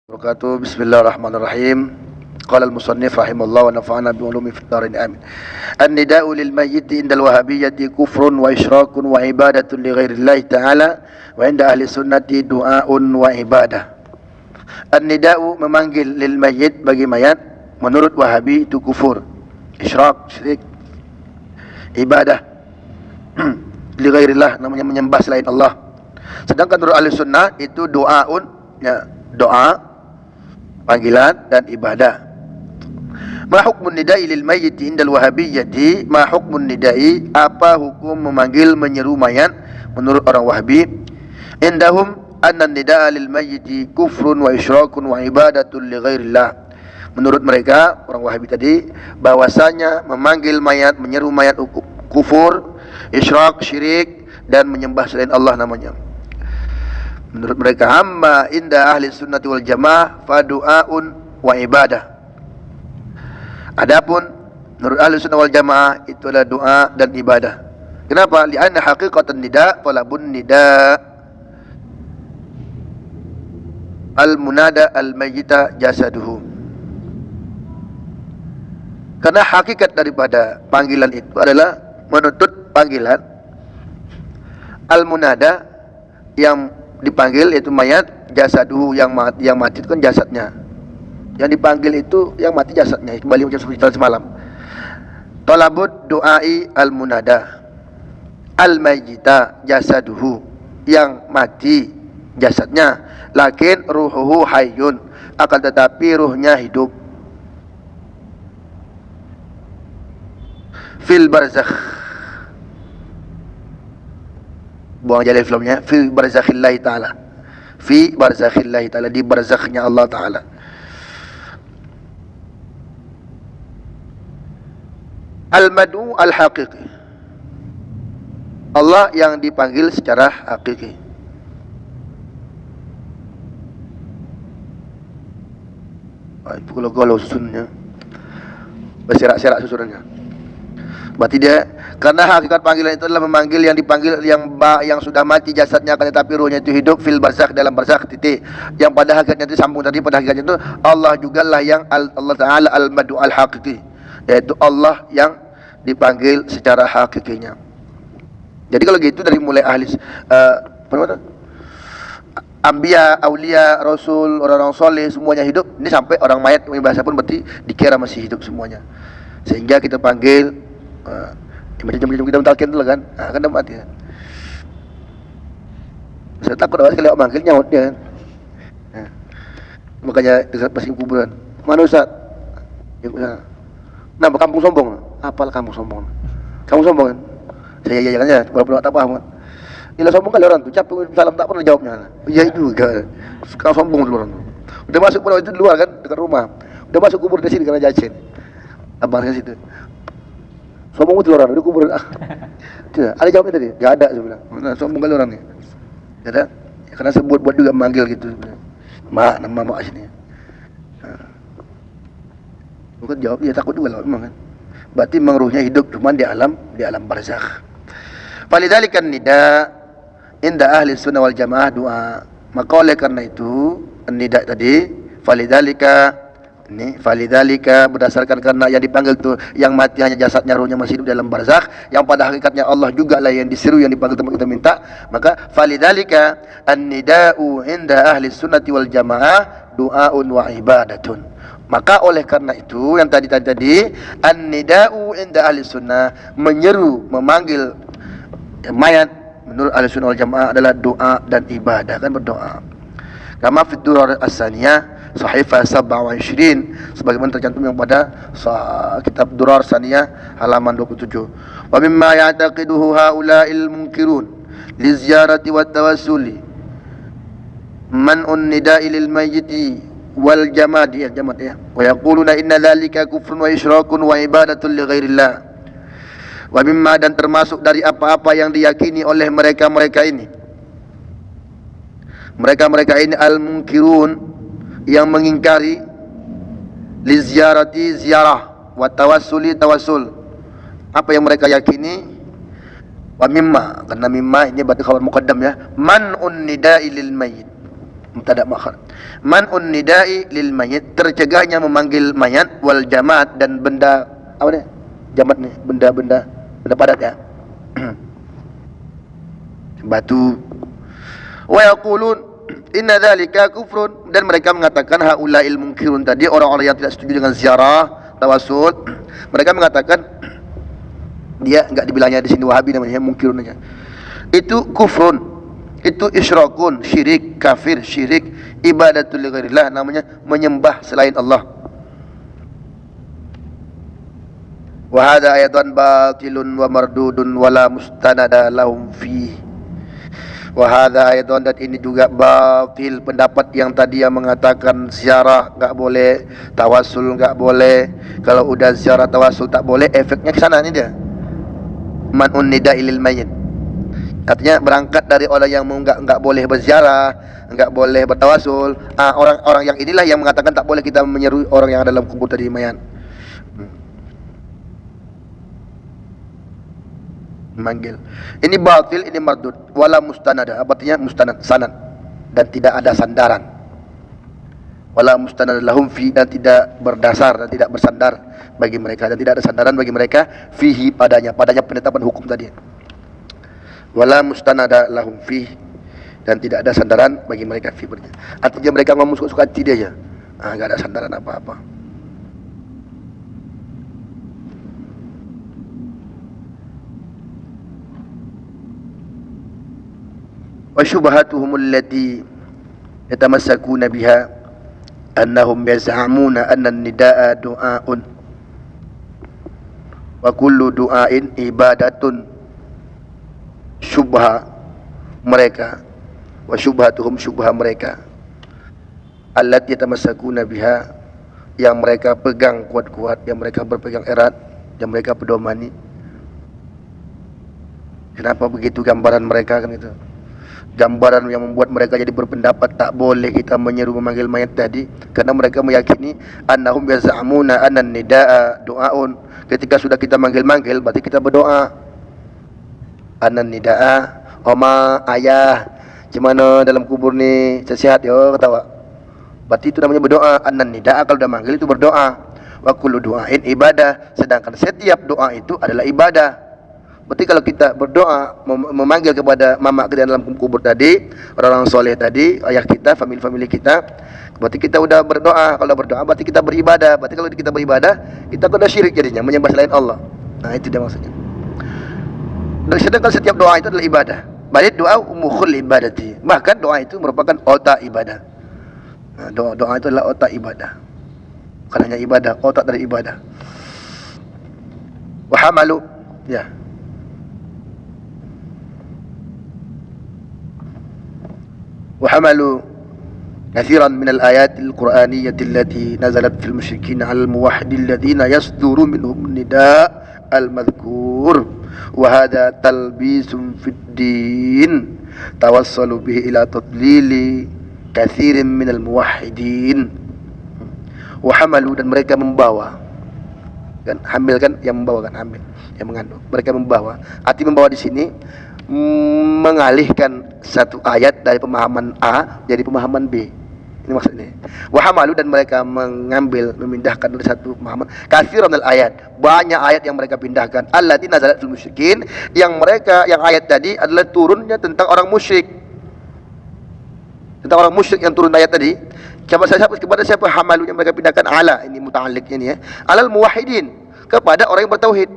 Wabarakatuh. Bismillahirrahmanirrahim. Qala al-musannif rahimahullah wa nafa'ana bi ulumi fid dharain amin. An-nida'u lil mayyit indal wahabiyyati kufrun wa isyrakun wa ibadatun li ghairillahi ta'ala wa inda ahli sunnati du'aun wa ibadah. An-nida'u memanggil lil mayyit bagi mayat menurut Wahabi itu kufur, isyrak, syirik, ibadah li ghairillah, namanya menyembah selain Allah. Sedangkan menurut ahli sunnah itu du'aun, ya, doa, panggilan dan ibadah. Ma hukmun nida'i lil mayyit indal wahabiyyati, ma hukmun nida'i, apa hukum memanggil menyeru mayat menurut orang Wahabi? Indahum anna nida'a lil mayyit kufrun wa isyrakun wa ibadatun li ghairillah. Menurut mereka orang Wahabi tadi bahwasanya memanggil mayat, menyeru mayat kufur, isyrak, syirik dan menyembah selain Allah namanya. Menurut mereka amma inda ahli sunnati wal jamaah fa du'aun wa ibadah. Adapun menurut ahli sunnah wal jamaah itu adalah doa dan ibadah. Kenapa? Li'anna haqiqatan nida' talabun nida' al-munada al-mayyita jasaduhu. Karena hakikat daripada panggilan itu adalah menuntut panggilan al-munada, yang dipanggil yaitu mayat, jasaduhu, yang mati itu kan jasadnya. Yang dipanggil itu yang mati jasadnya. Kembali macam seperti semalam. Talabud du'ai al-munada al-mayyita jasaduhu, yang mati jasadnya, lakin ruhuhu hayyun, akan tetapi ruhnya hidup. Fil barzakh, buang jalil filmnya, fi barzakhillahi ta'ala, fi barzakhillahi ta'ala, di barzakhnya Allah ta'ala. Al-madu al-haqiqi, Allah yang dipanggil secara hakiki. Kalau susunnya berserak-serak susunannya, berarti dia, karena hakikat panggilan itu adalah memanggil yang dipanggil yang sudah mati jasadnya, akan tetapi ruhnya itu hidup, fil barzakh, dalam barzakh, titik. Yang pada hakikatnya itu sambung tadi, pada hakikatnya itu Allah jugalah yang Allah Ta'ala al-madu al-haqiqi, yaitu Allah yang dipanggil secara hakikinya. Jadi kalau gitu dari mulai ahli Anbiya, Aulia, Rasul, orang-orang soleh semuanya hidup. Ini sampai orang mayat bahasa pun berarti dikira masih hidup semuanya. Sehingga kita panggil macam-macam kita mentalkin dulu kan, kan dah mati kan. Saya takut awak sekali awak manggil nyaut dia kan. Makanya dekat pasing kuburan, mana Ustaz? Nama kampung sombong. Apalah kampung sombong? Kamu sombong kan? Saya kan ya, walaupun tak paham kan. Gila sombong kali orang tu, capek salam tak pernah jawabnya. Ya juga. Sekarang sombong dulu orang tu. Udah masuk pulau itu di luar kan, dekat rumah. Udah masuk kubur di sini karena jacin. Abang di situ. Sombong betul orang, udah kubur. Ada jawabnya tadi? Gak ada saya bilang. Nah, sombong kali orang ni. Gak ada. Ya, karena saya buat juga manggil gitu. Mak, nama mak sini. Bukan jawab, dia takut juga lah memang kan. Berarti memang ruhnya hidup, cuma di alam barzakh. Falidzalika nida inda ahli sunnah wal jamaah doa. Maka oleh karena itu nida tadi, falidzalika berdasarkan karena yang dipanggil itu yang mati hanya jasadnya, ruhnya masih hidup dalam barzakh, yang pada hakikatnya Allah juga lah yang diseru, yang dipanggil tempat kita minta. Maka falidzalika an-nida'u inda ahli sunnati wal jamaah du'aun wa ibadatun. Maka oleh karena itu yang tadi an-nida'u inda ahli sunnah, menyeru, memanggil mayat menurut ahli sunnah wal jamaah adalah doa dan ibadah, kan berdoa. Kama fi durar as-saniyah sahifah 27, sebagaimana tercantum yang pada kitab durar saniyah halaman 27. Wa mimma ya'taqiduhu haula'il munkirun li ziyarati wat tawassuli man'un nida'i lil mayyiti wal jamad ya, wa yaquluna inna dzalika kufrun wa isyrakun wa ibadatun li ghairillah. Wa mimma, dan termasuk dari apa-apa yang diyakini oleh mereka ini al-munkirun, yang mengingkari, li ziyarati, ziarah, wa tawassuli, tawassul. Apa yang mereka yakini? Wa mimma, karena mimma ini berarti khabar muqaddam ya, man'un nida'i lil mayyit, mubtada muakhar. Man'un nida'i lil mayyit, tercegahnya memanggil mayat, wal jamaat, dan benda apa ni? Jamaat ni benda padat ya. Batu. Wa yaqulun inna dzalika kufrun, dan mereka mengatakan haula'il munkirun tadi, orang-orang yang tidak setuju dengan ziarah tawasul, mereka mengatakan dia enggak dibilangnya di sini Wahabi, namanya munkirun aja. Itu kufrun, itu isyrakun, syirik, kafir, syirik, ibadatul li ghairillah, namanya menyembah selain Allah. Wa hadha ayatan batilun wa mardudun wala mustanada lahum fi. Wa hadha ayatan, dan ini juga batil, pendapat yang tadi yang mengatakan ziarah enggak boleh, tawasul enggak boleh. Kalau udah ziarah tawasul tak boleh, efeknya ke sana ni dia. Man'un nida'i lil mayyit, artinya berangkat dari orang yang enggak boleh berziarah, enggak boleh bertawasul. Orang-orang yang inilah yang mengatakan tak boleh kita menyeru orang yang ada dalam kubur tadi, mayat. Manggil. Ini batil, ini mardud. Wala mustanada, artinya mustanad, sanad, dan tidak ada sandaran. Wala mustanad lahum fi, dan tidak berdasar dan tidak bersandar bagi mereka, dan tidak ada sandaran bagi mereka fihi, padanya penetapan hukum tadi. Wala mustanada lahum fi, dan tidak ada sandaran bagi mereka fi, artinya mereka ngomong suka-suka hati dia aja. Enggak ada sandaran apa-apa. Wa syubhatuhum allati yatamassakuna biha annahum yaz'amuna anna an-nidaa du'aun wa kullu du'ain ibadatun. Syubha mereka, wa syubhatuhum, syubha mereka, allati yatamassakuna biha, yang mereka pegang kuat-kuat, yang mereka berpegang erat, yang mereka pedomani. Kenapa begitu gambaran mereka kan itu? Gambaran yang membuat mereka jadi berpendapat tak boleh kita menyeru memanggil mayat tadi, karena mereka meyakini annahum yaz'amuna anna nidaa du'aun, ketika sudah kita manggil-manggil berarti kita berdoa. Anna nidaa, oma ayah gimana dalam kubur ni, sehat yo ketawa, berarti itu namanya berdoa. Anna nidaa, kalau dah manggil itu berdoa. Wa kullu du'ain ibadah, sedangkan setiap doa itu adalah ibadah. Berarti kalau kita berdoa memanggil kepada mama kita dalam kubur tadi, orang-orang soleh tadi, ayah kita, famili kita, berarti kita sudah berdoa. Kalau berdoa berarti kita beribadah. Berarti kalau kita beribadah, kita sudah syirik jadinya, menyembah selain Allah. Nah, itu dia maksudnya. Dan sedangkan setiap doa itu adalah ibadah. Balik doa mukhul ibadati, bahkan doa itu merupakan otak ibadah. Nah, doa itu adalah otak ibadah, bukan hanya ibadah, otak dari ibadah. Wahamalu, ya. وحملوا كثيرا من الآيات القرآنية التي نزلت في المشركين على الموحدين الذين يصدر منهم النداء المذكور وهذا تلبيس في الدين توصلوا به إلى تضليل كثير من الموحدين. وحملوا, dan mereka membawa, kan hamil kan yang membawa, kan hamil yang mengandung, mereka membawa. Arti membawa di sini mengalihkan satu ayat dari pemahaman A jadi pemahaman B. Ini maksudnya. Wahamalu, dan mereka mengambil, memindahkan dari satu pemahaman katsiran minal ayat, banyak ayat yang mereka pindahkan, allati nazalat fil musyrikin, yang ayat tadi adalah turunnya tentang orang musyrik. Tentang orang musyrik yang turun ayat tadi. Kepada siapa hamalu yang mereka pindahkan? Ala, ini muta'alliqnya ni ya. Alal muwahhidin, kepada orang yang bertauhid.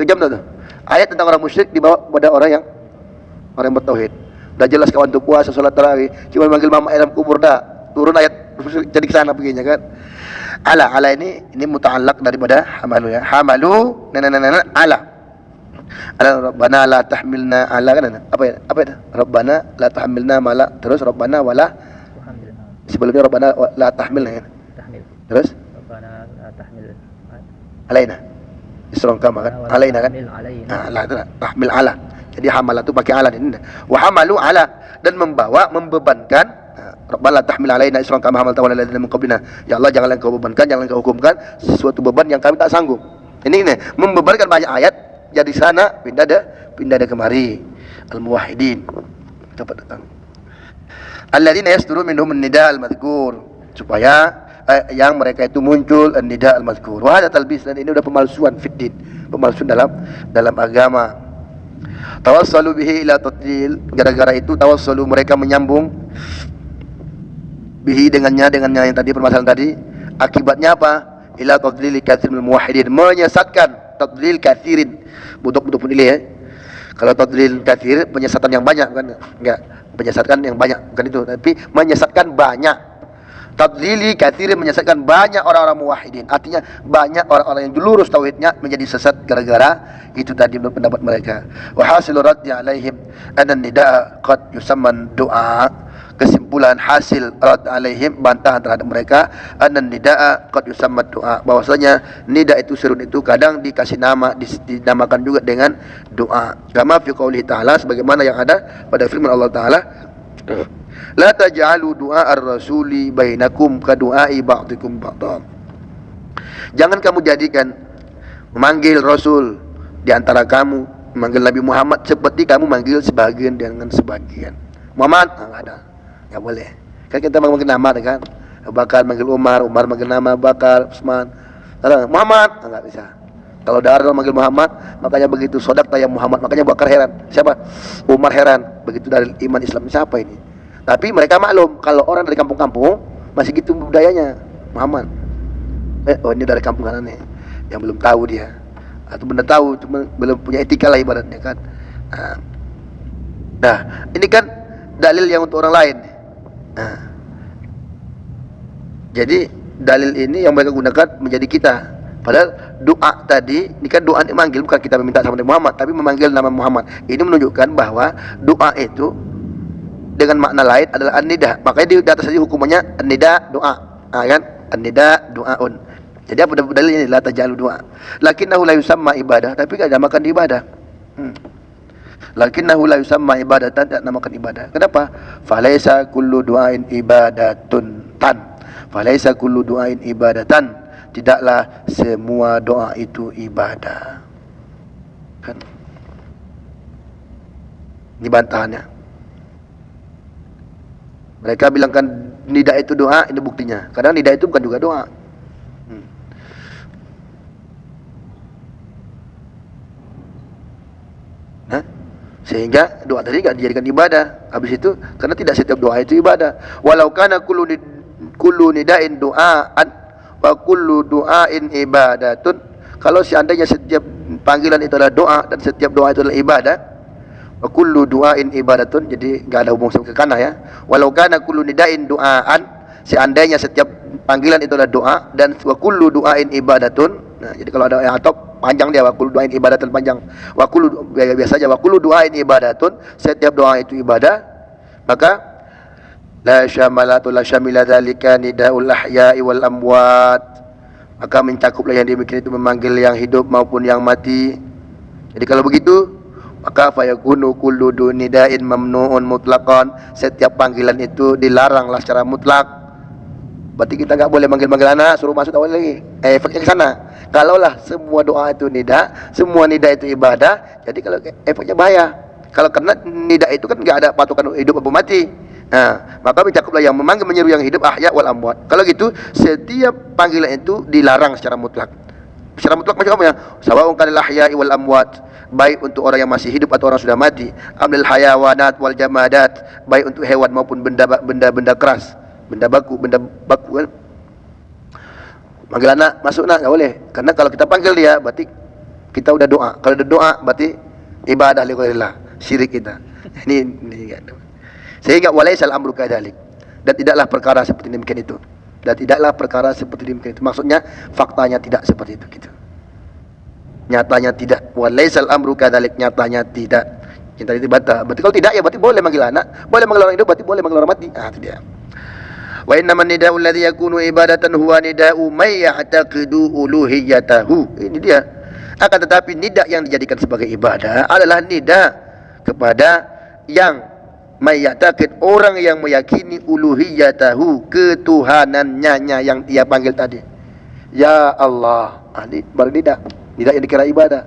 Kejam tak tu? Ayat tentang orang musyrik dibawa kepada orang yang bertauhid. Dah jelas kawan tu puasa, solat tarawih, cuma manggil mama dalam kubur dah. Turun ayat jadi ke sana begini kan. Ala ini muta'allaq daripada hamalu ya. Hamalu ala. Ala rabbana la tahmilna ala, kan apa itu? Rabbana la tahmilna mala, terus rabbana wala, sebelumnya rabbana la tahmilna kan. Terus rabbana la tahmil alaina. Isrong kama kan, alaina kan. Ala itu tahmil ala. Jadi hamalah itu pakai ala ini. Wa hamalu ala, dan membawa, membebankan. Rabbana la tahmil alaina isrong kama hamalta ala alladziina min qablina. Ya Allah, janganlah Engkau bebankan, janganlah Engkau hukumkan sesuatu beban yang kami tak sanggup. Ini membebankan banyak ayat. Jadi sana pindah dah kemari. Al-muwahhidin dapat datang. alladzina yasduru minhum an-nida' al-madhkur, supaya yang mereka itu muncul an-nida' al-madhkur. Wa hadha talbis, dan ini udah pemalsuan fiddin, pemalsuan dalam agama. Tawassalu bihi ila tadlil, gara-gara itu tawassalu, mereka menyambung bihi dengannya yang tadi, permasalahan tadi, akibatnya apa? Ila tadlil katsiril muwahhidin, menyesatkan, tadlil katsirin, butuh penilai ya. Kalau tadlil katsir, penyesatan yang banyak, kan? Enggak, penyesatkan yang banyak, bukan itu, tapi menyesatkan banyak. Tadlili katsirin, menyesatkan banyak orang-orang muwahhidin, artinya banyak orang-orang yang lurus tauhidnya menjadi sesat gara-gara itu tadi pendapat mereka. Wa hasilu raddi alaihim anna nidaa qad yusamman du'a, kesimpulan hasil rad alaihim, bantahan terhadap mereka, anna nidaa qad yusamma du'a, bahwasanya nida itu, seru itu kadang dikasih nama, dinamakan juga dengan doa. Kama fi qouli ta'ala, sebagaimana yang ada pada firman Allah Ta'ala, la taj'alu du'a ar-rasuli bainakum ka du'ai ba'dikum ba'dha, jangan kamu jadikan memanggil Rasul di antara kamu, memanggil Nabi Muhammad seperti kamu manggil sebagian dengan sebagian. Muhammad, enggak ada, enggak boleh. Kan kita manggil nama kan, Abu Bakar manggil Umar, Umar manggil nama Abu Bakar, Utsman. Muhammad, enggak bisa. Kalau Darul manggil Muhammad, makanya begitu sodaqta ya Muhammad, makanya Abu Bakar heran. Siapa? Umar heran. Begitu dari iman Islam, siapa ini? Tapi mereka maklum kalau orang dari kampung-kampung masih gitu budayanya. Muhammad. Oh ini dari kampung kanan nih. Yang belum tahu dia, atau benar tahu cuma belum punya etika lah ibaratnya kan. Nah, ini kan dalil yang untuk orang lain. Nah, jadi dalil ini yang mereka gunakan menjadi kita. Padahal doa tadi, ini kan doa memanggil, bukan kita meminta sama Nabi Muhammad, tapi memanggil nama Muhammad. Ini menunjukkan bahwa doa itu dengan makna lain adalah an-nida. Makanya di atas tadi hukumannya an-nida doa, kan? An-nida doaun. Jadi apa dalilnya? La tajalu doa. Lakinnahu la yusamma ibadah, tapi enggak dinamakan ibadah. Lakinnahu la yusamma ibadatan, tidak namakan ibadah. Kenapa? Falaisa kullu du'ain ibadatun tan. Falaisa kullu du'ain ibadatan, tidaklah semua doa itu ibadah. Kan? Ini bantahannya. Mereka bilangkan nida itu doa, ini buktinya. Kadang nida itu bukan juga doa. Sehingga doa tadi tidak dijadikan ibadah. Habis itu, karena tidak setiap doa itu ibadah. Walau kana kullu nidain du'aan wa kullu du'ain ibadatun, kalau seandainya setiap panggilan itu adalah doa dan setiap doa itu adalah ibadah, wa kullu du'ain ibadatun, jadi enggak ada hubungan ke kana ya. Walau kana kullu nidain du'aan, seandainya setiap panggilan itu adalah doa dan wa kullu du'ain ibadatun. Nah, jadi kalau ada yang atop panjang dia, wa kullu du'ain ibadatun panjang. Wa kullu biasa aja wa kullu du'ain ibadatun, setiap doa itu ibadah, maka la syamalatu la syamila dzalika nidaul ahya'i wal amwat, maka mencakuplah yang demikian itu memanggil yang hidup maupun yang mati. Jadi kalau begitu, maka fayakunu kullu nidain mamnuun mutlaqan, setiap panggilan itu dilaranglah secara mutlak. Berarti kita enggak boleh manggil anak, suruh masuk awal lagi. Efeknya ke sana. Kalaulah semua doa itu nida, semua nida itu ibadah, jadi kalau efeknya bahaya. Kalau karena nida itu kan enggak ada patokan hidup atau mati. Nah, maka mencakuplah yang memanggil menyeru yang hidup, ahya wal amwat. Kalau gitu, setiap panggilan itu dilarang secara mutlak. Secara mutlak macam apa ya? Sawa'un kanil ahya'i wal amwat, baik untuk orang yang masih hidup atau orang sudah mati. Amlil hayawanat wal jamadat, baik untuk hewan maupun benda keras, benda baku kan. Panggil anak, masuk nak, enggak boleh. Karena kalau kita panggil dia, berarti kita udah doa. Kalau udah doa, berarti ibadah lillahi, syirik kita. Ini sehingga walaisal amru kadzalik, dan tidaklah perkara seperti demikian itu. Dan tidaklah perkara seperti demikian itu. Maksudnya faktanya tidak seperti itu gitu. Nyatanya tidak. Walaisal amru kadzalik, nyatanya tidak. Yang tadi dibantah. Berarti kalau tidak ya berarti boleh manggil anak, boleh manggil orang hidup, berarti boleh manggil orang mati. Itu dia. Wa innaman nida'u alladhi yakunu ibadatan huwa nida'u may ya'taqidu uluhiyatahu. Ini dia. Akan tetapi nida yang dijadikan sebagai ibadah adalah nida kepada yang mayataqid, orang yang meyakini uluhiyatahu, ketuhanannya yang dia panggil tadi. Ya Allah. Ini baru nida. Nida yang dikira ibadah.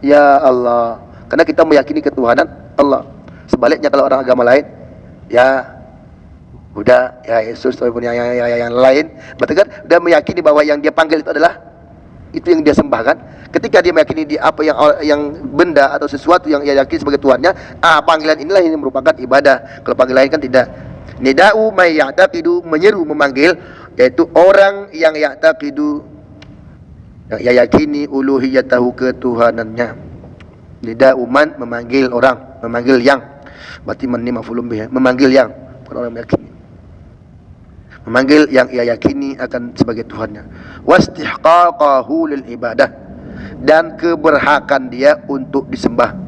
Ya Allah. Karena kita meyakini ketuhanan Allah. Sebaliknya kalau orang agama lain, ya Buddha, ya Yesus ataupun yang lain, betul kan? Dan meyakini bahwa yang dia panggil itu adalah itu yang dia sembah kan? Ketika dia meyakini di apa yang benda atau sesuatu yang ia yakini sebagai Tuhannya, panggilan inilah yang merupakan ibadah. Kalau panggilan lain kan tidak. Nida'u may ya'taqidu, menyeru, memanggil, yaitu orang yang ya'taqidu, yang ia yakini uluhiyatahu, ketuhanannya. Nida'u man, memanggil orang, memanggil yang. Berarti man ni maf'ulun bih, memanggil yang, bukan orang meyakini. Memanggil yang ia yakini akan sebagai Tuhannya. Wastihqaqahu lil ibadah, dan keberhakan dia untuk disembah.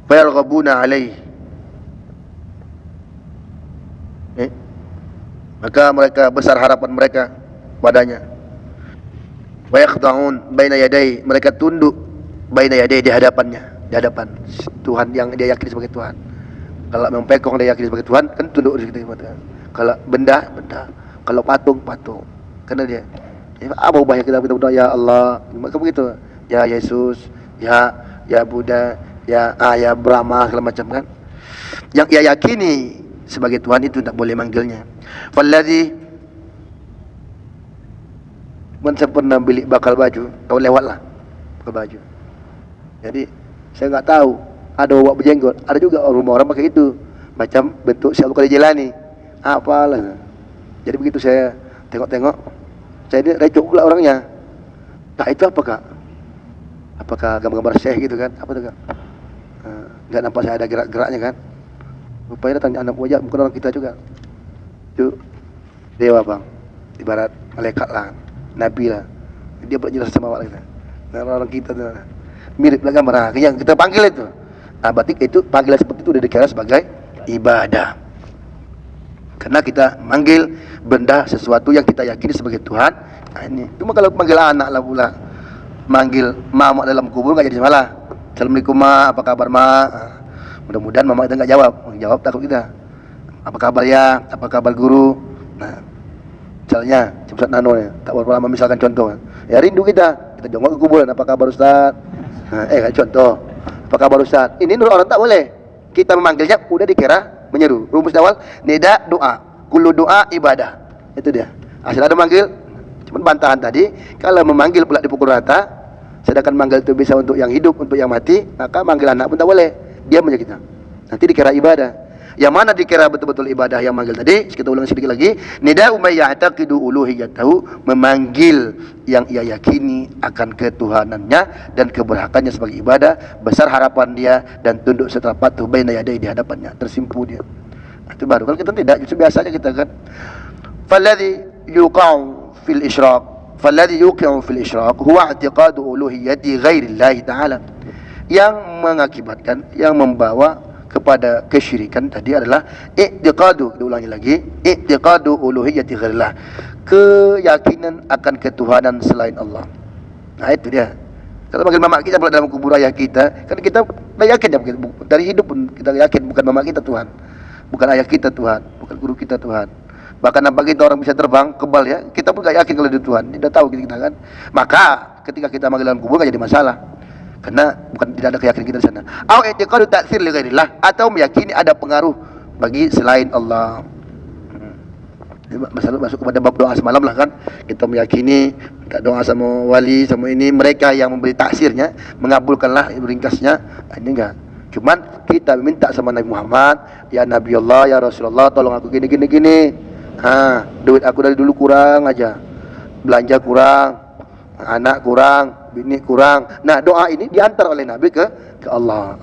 Fayarghabuna alaih, maka mereka besar harapan mereka padanya. Wa yakhda'un baina yadayhi, mereka tunduk baina yadayhi, di hadapannya, di hadapan Tuhan yang dia yakini sebagai Tuhan. Kalau memang pekong dia yakini sebagai Tuhan, kan tunduk di situ. Kalau benda, kalau patung. Karena dia, apa ubahnya kita berdoa ya Allah, maka begitu. Ya Yesus, ya Buddha, ya Brahma, segala macam kan. Yang ia yakini sebagai Tuhan itu tak boleh manggilnya. Falladhi, saya pernah beli bakal baju, tahu lewat lah bakal baju. Jadi saya enggak tahu ada bawa berjenggot, ada juga rumah orang pakai itu, macam bentuk Syekh Abdul Qadir Jilani, apalah. Jadi begitu saya tengok, saya ini recok pula orangnya. Tak, itu apa kak? Apakah gambar-gambar Syekh gitu kan? Apa tu kak? Enggak nampak saya ada gerak-geraknya kan? Rupanya tanya anak wajah, bukan orang kita juga. Itu dewa bang, ibarat malaikat lah, nabi lah. Dia berjelas sama kita. Orang kita tu mirip lah gambar yang kita panggil itu. Berarti itu panggilan seperti itu sudah dikira sebagai ibadah. Karena kita manggil benda, sesuatu yang kita yakini sebagai Tuhan. Ini. Cuma kalau panggil anak lah pula, manggil mak dalam kubur enggak jadi masalah. Assalamualaikum mak, apa kabar mak? Mudah-mudahan mama kita enggak jawab takut kita. Apa kabar ya? Apa kabar guru? Nah, misalnya Ustaz Nano ya, tak berapa lama misalkan contoh. Ya rindu kita jongkok ke kuburan, apa kabar Ustaz? Contoh. Apa kabar Ustaz? Ini menurut orang tak boleh. Kita memanggilnya udah dikira menyeru. Rumus awal nida doa. Kullu doa ibadah. Itu dia. Asal ada manggil, cuma bantahan tadi, kalau memanggil pula dipukul rata, sedangkan manggil itu bisa untuk yang hidup, untuk yang mati, maka manggil anak pun tak boleh. Diam aja kita. Nanti dikira ibadah. Yang mana dikira betul-betul ibadah yang manggil tadi? Kita ulang sedikit lagi. Nida umay ya'taqidu uluhiyatahu, memanggil yang ia yakini akan ketuhanannya dan keberhakannya sebagai ibadah, besar harapan dia dan tunduk setelah patuh baina yadayhi, di hadapannya, tersimpu dia. Itu baru. Kalau kita tidak, justru biasanya kita kan. Falladhi yuqa'u fil isyraq huwa i'tiqadu uluhiyati ghairillahi ta'ala. Yang mengakibatkan, yang membawa kepada kesyirikan tadi adalah i'tiqadu, diulangi lagi, i'tiqadu uluhiyyati ghairillah, keyakinan akan ketuhanan selain Allah. Nah itu dia. Kalau panggil mama kita pula dalam kubur ayah kita, kan kita dah yakin dari hidup pun kita yakin bukan mama kita Tuhan, bukan ayah kita Tuhan, bukan guru kita Tuhan. Bahkan nampak kita orang bisa terbang kebal ya, kita pun tak yakin kalau itu Tuhan. Dia dah tahu kita kan. Maka ketika kita panggil dalam kubur enggak jadi masalah. Karena bukan tidak ada keyakinan kita di sana. Au i'tiqadu ta'tsir li ghairillah, atau meyakini ada pengaruh bagi selain Allah. Masuk kepada bab doa semalam lah kan. Kita meyakini minta doa sama wali, sama ini, mereka yang memberi taksirnya, mengabulkanlah ringkasnya. Ini enggak. Cuman kita minta sama Nabi Muhammad, ya Nabi Allah, ya Rasulullah, tolong aku gini. Duit aku dari dulu kurang aja. Belanja kurang, anak kurang, bini kurang. Nah, doa ini diantar oleh Nabi ke Allah.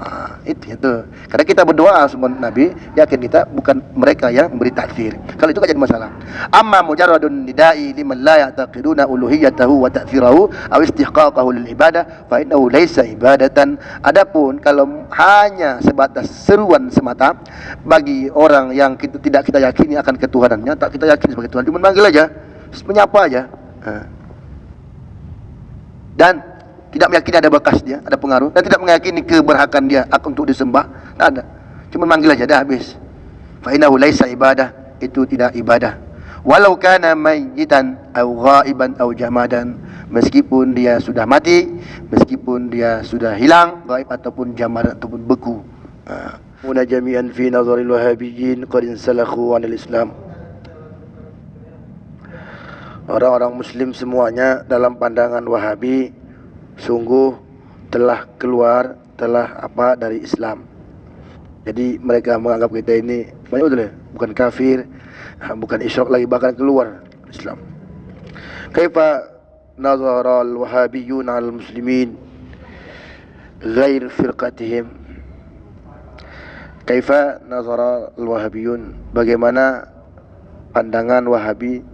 Itu. Karena kita berdoa semua Nabi, yakin kita bukan mereka yang memberi takfir. Kalau itu kan jadi masalah. Amma mujarradun nida'i liman la ya'taqiduna uluhiyatahu wa ta'thirahu aw istihqaqahu lil ibadah fa innahu laysa ibadatan. Adapun kalau hanya sebatas seruan semata bagi orang yang tidak kita yakini akan ketuhanannya, tak kita yakini sebagai Tuhan, cuma manggil aja, menyapa aja. Dan tidak meyakini ada bekas dia, ada pengaruh, dan tidak meyakini keberhakan dia untuk disembah, tak ada. Cuma manggil aja, dah habis. Fa innahu laisa ibadah, itu tidak ibadah. Walau kana mayyitan aw ghaiban aw jamadan, meskipun dia sudah mati, meskipun dia sudah hilang, gaib ataupun jamad ataupun beku. jami'an fi nazaril wahabiyyin qad insalakhu 'anil Islam. Orang-orang muslim semuanya dalam pandangan Wahabi sungguh telah keluar, dari Islam. Jadi mereka menganggap kita ini bukan kafir, bukan isyrak lagi, bahkan keluar Islam. Kaifa nazara al-wahabiyyun al-muslimin ghair firqatihim? Kaifa nazara al-wahabiyyun, bagaimana pandangan Wahabi,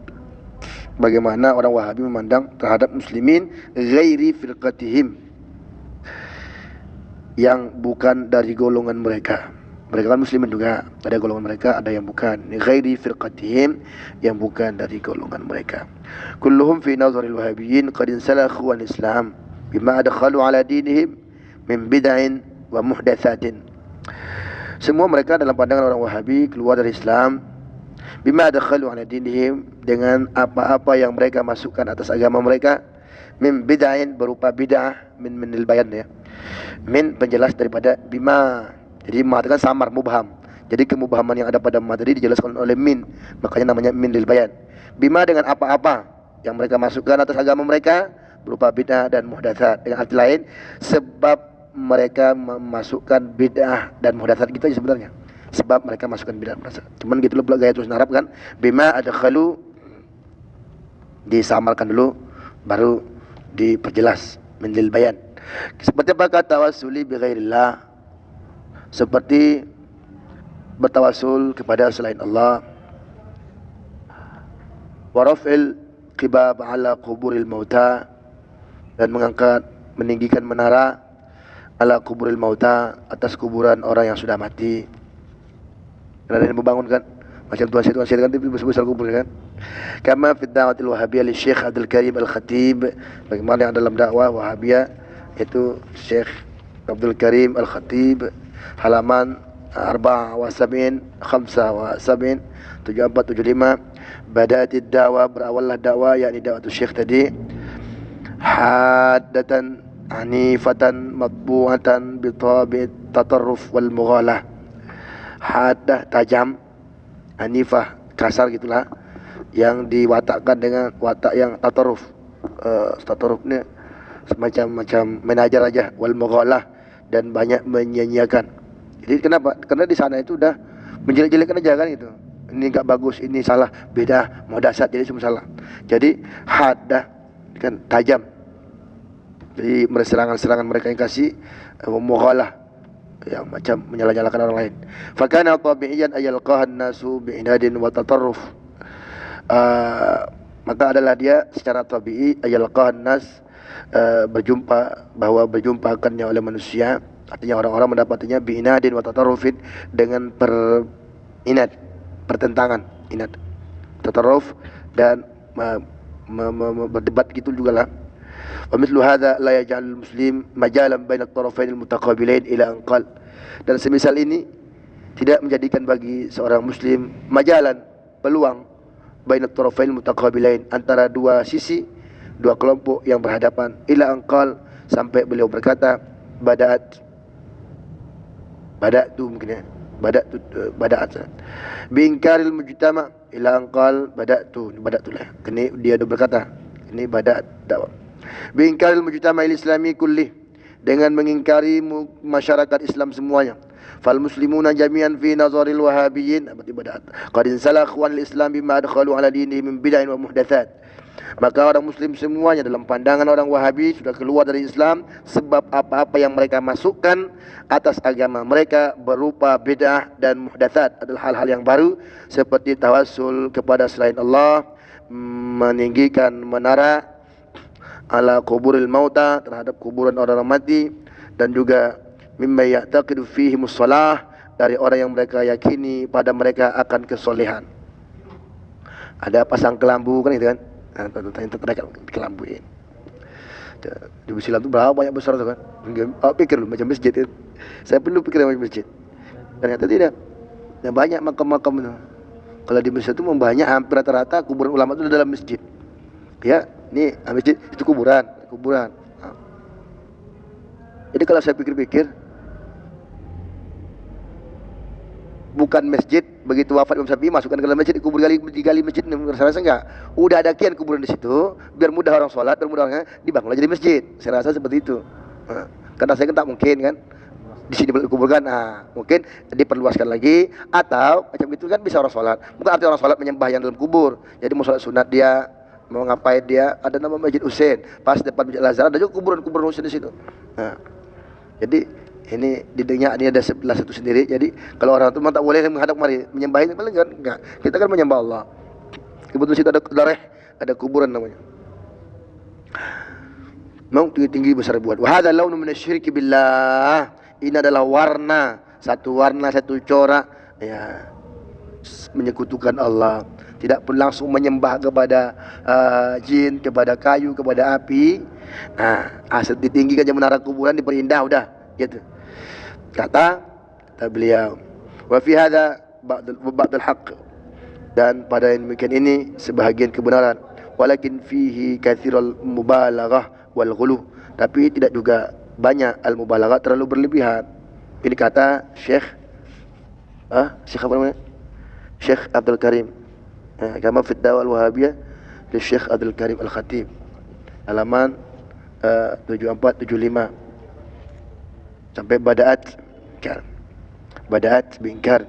bagaimana orang Wahabi memandang terhadap muslimin ghairi firqatihim, yang bukan dari golongan mereka. Mereka kan muslimin juga, ada golongan mereka, ada yang bukan. Ghairi firqatihim, yang bukan dari golongan mereka. Kulluhum fi nazaril wahabiyyin qad insalakhu an Islam bima adkhalu ala dinihim min bid'in wa muhdatsatin. Semua mereka dalam pandangan orang Wahabi keluar dari Islam bima adkhalu ala dinihim, dengan apa-apa yang mereka masukkan atas agama mereka, min bid'in, berupa bid'ah, minil bayan ya. Min penjelas daripada bima. Jadi ma itu kan samar, mubham. Jadi kemubhaman yang ada pada ma tadi dijelaskan oleh min, makanya namanya min lil bayan. Bima, dengan apa-apa yang mereka masukkan atas agama mereka berupa bid'ah dan muhdatsat. Dengan arti lain, sebab mereka memasukkan bid'ah dan muhdatsat gitu aja sebenarnya. Sebab mereka masukkan bid'ah dan muhdatsat. Cuman gitu loh gaya tulisan Arab kan. Bima adkhalu disamarkan dulu, baru diperjelas min lil bayan. Seperti apa kata tawasuli bi ghairillah, seperti bertawasul kepada selain Allah, wa raf'il qibab ala quburil mauta, dan mengangkat, meninggikan menara ala kuburil mauta, atas kuburan orang yang sudah mati. Karena ini membangunkan macam tuan syed kan besar kubur kan. Kama fi da'watil wahabiyyah li Syekh Abdul Karim Al-Khatib, bagaimana yang dalam dakwah Wahabiyah itu Syekh Abdul Karim Al-Khatib, halaman 74 7475. Bada'atid da'wah, berawallah dakwah, yakni dakwah Syekh tadi, haddatan anifatan matbu'atan bitabit tatarruf wal mughalah. Haddah tajam, anifah kasar gitulah, yang diwatakkan dengan watak yang tatarruf. Tatarruf ni semacam menajar aja, wal mughalah, dan banyak menyanyiakan. Jadi kenapa? Karena di sana itu udah menjelek-jelekan aja kan gitu. Ini enggak bagus, ini salah, beda, muhdatsat, jadi semua salah. Jadi haddah kan tajam. Jadi serangan-serangan mereka yang kasih mughalah, yang macam menyala-nyalakan orang lain. Fakana tabi'iyan ayalqahan nasu bi'inadin wa tatarruf. Maka adalah dia secara tabi'i ayalqahan nas, berjumpa akannya oleh manusia, artinya orang-orang mendapatinya bi'inadin wa tatarrufin, dengan inad, pertentangan, inad, tatarruf, dan berdebat gitu juga lah. Wa mithlu hadza la yaj'alul muslim majalan baina at-tarafain al-mutaqabilain ila an qal. Dan semisal ini tidak menjadikan bagi seorang muslim majalan, peluang, baina at-tarafain al-mutaqabilain, antara dua sisi, dua kelompok yang berhadapan, ila an qal, sampai beliau berkata bada'at mungkin ya, bada'at biinkaril mujtama ila an qal bada'tu lah. Ini dia berkata, ini bada'at dakwah biingkaril mujtama'il islami kulli, dengan mengingkari masyarakat Islam semuanya. Fal muslimuna jami'an fi nazaril wahabiyyin qad insalakhu anil islam bima adkhalu ala dinihim min bid'in wa muhdatsat. Maka orang muslim semuanya dalam pandangan orang Wahabi sudah keluar dari Islam sebab apa-apa yang mereka masukkan atas agama mereka berupa bid'ah dan muhdatsat, adalah hal-hal yang baru, seperti tawassul kepada selain Allah, meninggikan menara ala kuburil mauta, terhadap kuburan orang mati, dan juga mimma ya'taqidu fihi mushalah, dari orang yang mereka yakini pada mereka akan kesolehan. Ada pasang kelambu kan itu kan, tanya mereka kelambuin. Di Silam itu berapa banyak besar tu kan? Pikir lu macam masjid itu. Saya perlu pikir macam masjid. Ternyata tidak. Dan banyak makam-makam itu. Kalau di masjid itu banyak, hampir rata-rata kuburan ulama itu dalam masjid. Ya, ini masjid itu kuburan. Jadi kalau saya pikir-pikir, bukan masjid, begitu wafat Imam Syafi'i masukkan ke dalam masjid, kubur digali masjid, saya rasa enggak. Udah ada kian kuburan di situ, biar mudah orang sholat, biar mudah orang dibangunlah jadi masjid. Saya rasa seperti itu. Karena saya kan tak mungkin kan di sini boleh dikuburkan, mungkin diperluaskan lagi, atau macam itu kan bisa orang sholat. Bukan arti orang sholat menyembah yang dalam kubur. Jadi mau sholat sunat dia, mau ngapain dia, ada nama Masjid Husain, pas depan Masjid Al-Azhar ada juga kuburan Husain di situ. Jadi ini di dunia ini ada sebelah satu sendiri. Jadi kalau orang itu memang tak boleh menghadap mari menyembah ini, paling kan enggak. Kita kan menyembah Allah. Kebetulan situ ada darah, ada kuburan namanya. Mau tinggi-tinggi besar buat. Wa hadza launu minasyirki billah. Ini adalah warna, satu corak ya, menyekutukan Allah. Tidak pun langsung menyembah kepada jin, kepada kayu, kepada api. Asal ditinggikan yang menara kuburan, diperindah, udah gitu. Kata beliau, wa fi hadza ba'dul haqq, dan pada yang demikian ini sebahagian kebenaran, walakin fihi katsirul mubalaghah wal ghulu, tapi tidak juga banyak al-mubalaghah, terlalu berlebihan. Ini kata Syekh Syekh apa namanya? Syekh Abdul Karim, kama fi ad-da'wah al-wahabiyah li Syekh Abdul Karim Al-Khatib, halaman 74-75 sampai bada'at bingkar,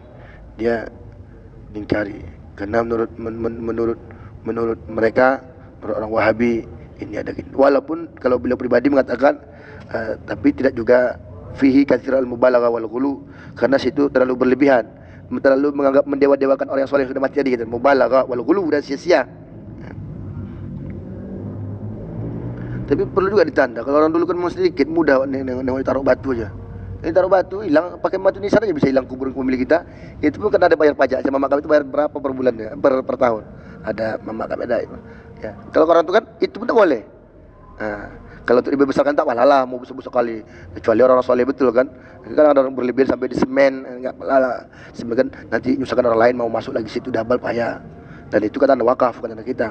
dia mengingkari karena menurut mereka, menurut orang Wahabi ini ada gitu. Walaupun kalau beliau pribadi mengatakan tapi tidak juga fihi katsiral mubalaghah wal ghulu, karena situ terlalu berlebihan, terlalu menganggap mendewa-dewakan orang yang soleh sudah mati tadi gitu. Mubalaghah wal ghulu dan sia-sia. Tapi perlu juga ditanda, kalau orang dulu kan memang sedikit mudah nengok taruh batu aja. Ini taruh batu hilang, pakai batu nisan aja bisa hilang kuburan pemilik kita. Itu pun kan ada bayar pajak, sama makam itu bayar berapa per bulannya, per tahun. Ada makam ada itu. Ya. Kalau orang itu kan itu pun tak boleh. Kalau untuk dibesarkan tak malah mau besar kali, kecuali orang soleh betul kan. Kan ada orang berlebihan sampai di semen, enggak malah. Sebenarnya kan nanti nyusahkan orang lain mau masuk lagi situ double payah. Dan itu kan tanda wakaf, bukan tanda kita.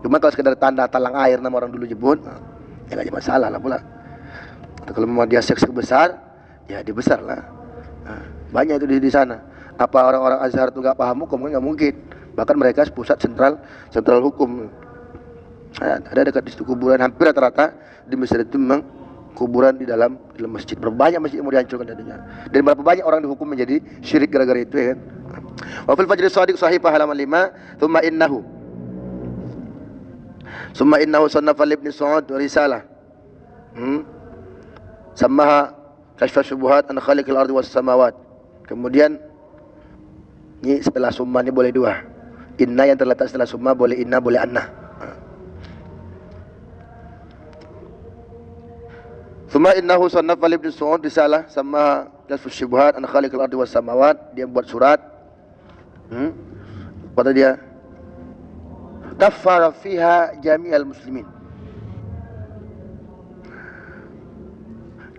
Cuma kalau sekedar tanda talang air nama orang dulu jebut, ya enggak ada masalah lah pula. Atau kalau memang dia seks besar, ya dia besar lah. Banyak itu di sana. Apa orang-orang Azhar itu enggak paham hukum? Kan enggak mungkin. Bahkan mereka pusat sentral hukum. Ada dekat di situ kuburan, hampir rata-rata di Mesir itu memang kuburan di dalam masjid. Berapa banyak masjid yang mau dihancurkan tadinya, dan berapa banyak orang dihukum menjadi syirik gara-gara itu ya kan. Wa fil fajri shadiq sahifah halaman 5, thumma innahu sannafa ibn Saud risalah samaha kashfa syubuhat an khaliqil ardi was samawat. Kemudian ini setelah summa ini boleh dua, inna yang terletak setelah summa boleh inna, boleh anna. Thumma innahu sannafa ibn Saud risalah sama kashfu syubuhat an khaliqil ardi was samawat. Dia buat surat. Kata dia, kaffara fiha jami'al muslimin.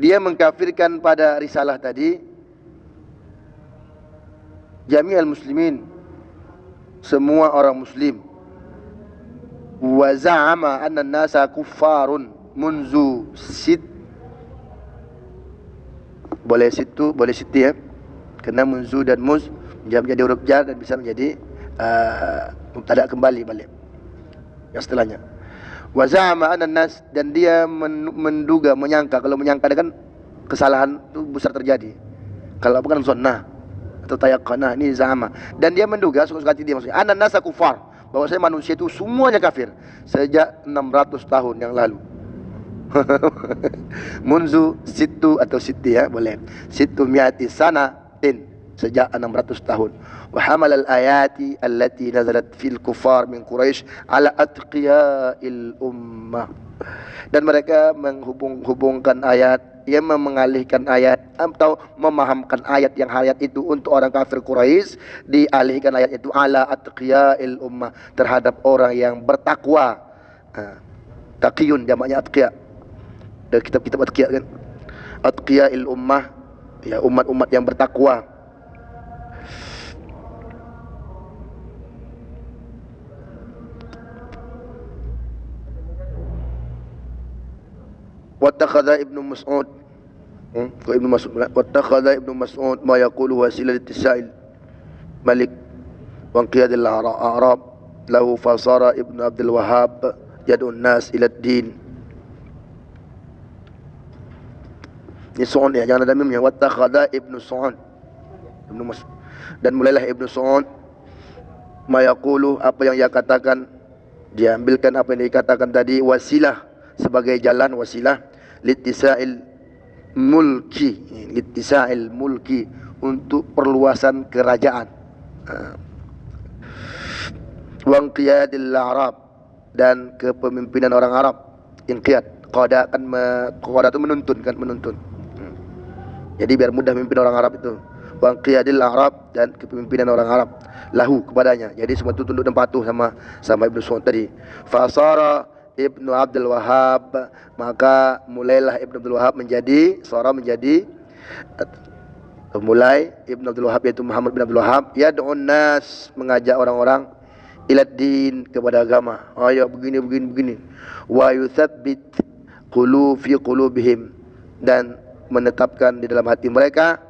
Dia mengkafirkan pada risalah tadi jami'al muslimin, semua orang muslim. Wa za'ama anna an-nasa kuffarun munzu boleh situ, boleh siti ya, karena munzu dan muz menjadi huruf jar dan bisa menjadi mubtada kembali balik yang setelahnya. Wa za'ama an-nas, dan dia menduga, menyangka. Kalau menyangka kan kesalahan itu besar terjadi. Kalau bukan sunnah atau tayaqana, ini za'ama. Dan dia menduga, suka hati dia maksudnya, an-nasa kufar, bahwa saya manusia itu semuanya kafir sejak 600 tahun yang lalu. Munzu situ atau siti ya, boleh. Situ mi'ati sanatin, sejak 600 tahun. Wa hamal al-ayati allati nazalat fil kufar min Quraisy ala atqiya'il ummah. Dan mereka menghubungkan ayat, yang mengalihkan ayat atau memahamkan ayat itu untuk orang kafir Quraisy, dialihkan ayat itu ala atqiya'il ummah, terhadap orang yang bertakwa. Taqiyun jamaknya atqiya. Dari kitab-kitab atqiya kan, atqiya'il ummah, ya umat-umat yang bertakwa. Wattakhadha Ibnu Mas'ud wattakhadha Ibnu Mas'ud ma yaqulu wasila litisa'il Malik wa qiyadil Arab lahu fasara Ibnu Abdul Wahhab yad'un nas ila ad-din. Ini Su'un ya, jangan ada mimnya. Wattakhadha Ibnu Su'un, Ibnu Mas'ud, dan mulailah Ibnu Su'un mayaqulu, apa yang ia katakan, dia ambilkan apa yang dikatakan tadi, wasilah, sebagai jalan, wasilah litisa'il mulki, untuk perluasan kerajaan. Wangqiyadil Arab, dan kepemimpinan orang Arab. Inqiyad, qada kan, qada itu menuntun kan, menuntun. Jadi biar mudah memimpin orang Arab itu. Wangqiyadil Arab, dan kepemimpinan orang Arab lahu, kepadanya. Jadi semua itu tunduk dan patuh sama Ibnu Su'ud tadi. Fasara Ibnu Abdul Wahhab, maka mulailah Ibnu Abdul Wahhab menjadi mulai Ibnu Abdul Wahhab, yaitu Muhammad bin Abdul Wahhab, yad'un nas, mengajak orang-orang ilad din, kepada agama. Ayo begini. Wa yutsabbit fi qulubihim, dan menetapkan di dalam hati mereka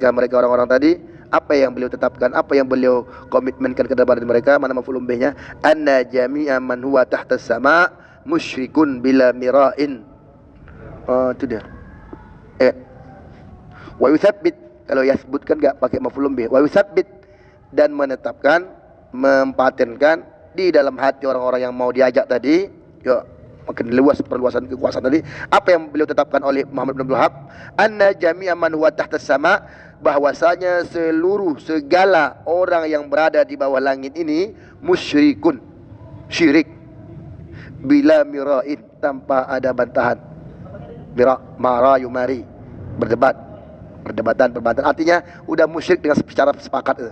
mereka orang-orang tadi, apa yang beliau tetapkan, apa yang beliau komitmenkan kepada mereka. Mana maf'ulun bihnya, anna jami'a man huwa tahta sama musyrikun bila mira'in. Itu dia. Wa yutsabbit, kalau yasbutkan enggak pakai maf'ulun bih. Wa yutsabbit, dan menetapkan, mempatenkan di dalam hati orang-orang yang mau diajak tadi, yuk makin luas perluasan kekuasaan tadi. Apa yang beliau tetapkan oleh Muhammad bin Abdul Wahhab, anna jami'a man huwa tahta sama, bahwasanya seluruh segala orang yang berada di bawah langit ini musyrikun, syirik, bila mira'in, tanpa ada bantahan. Mara yumari, perdebatan, artinya udah musyrik dengan secara sepakat.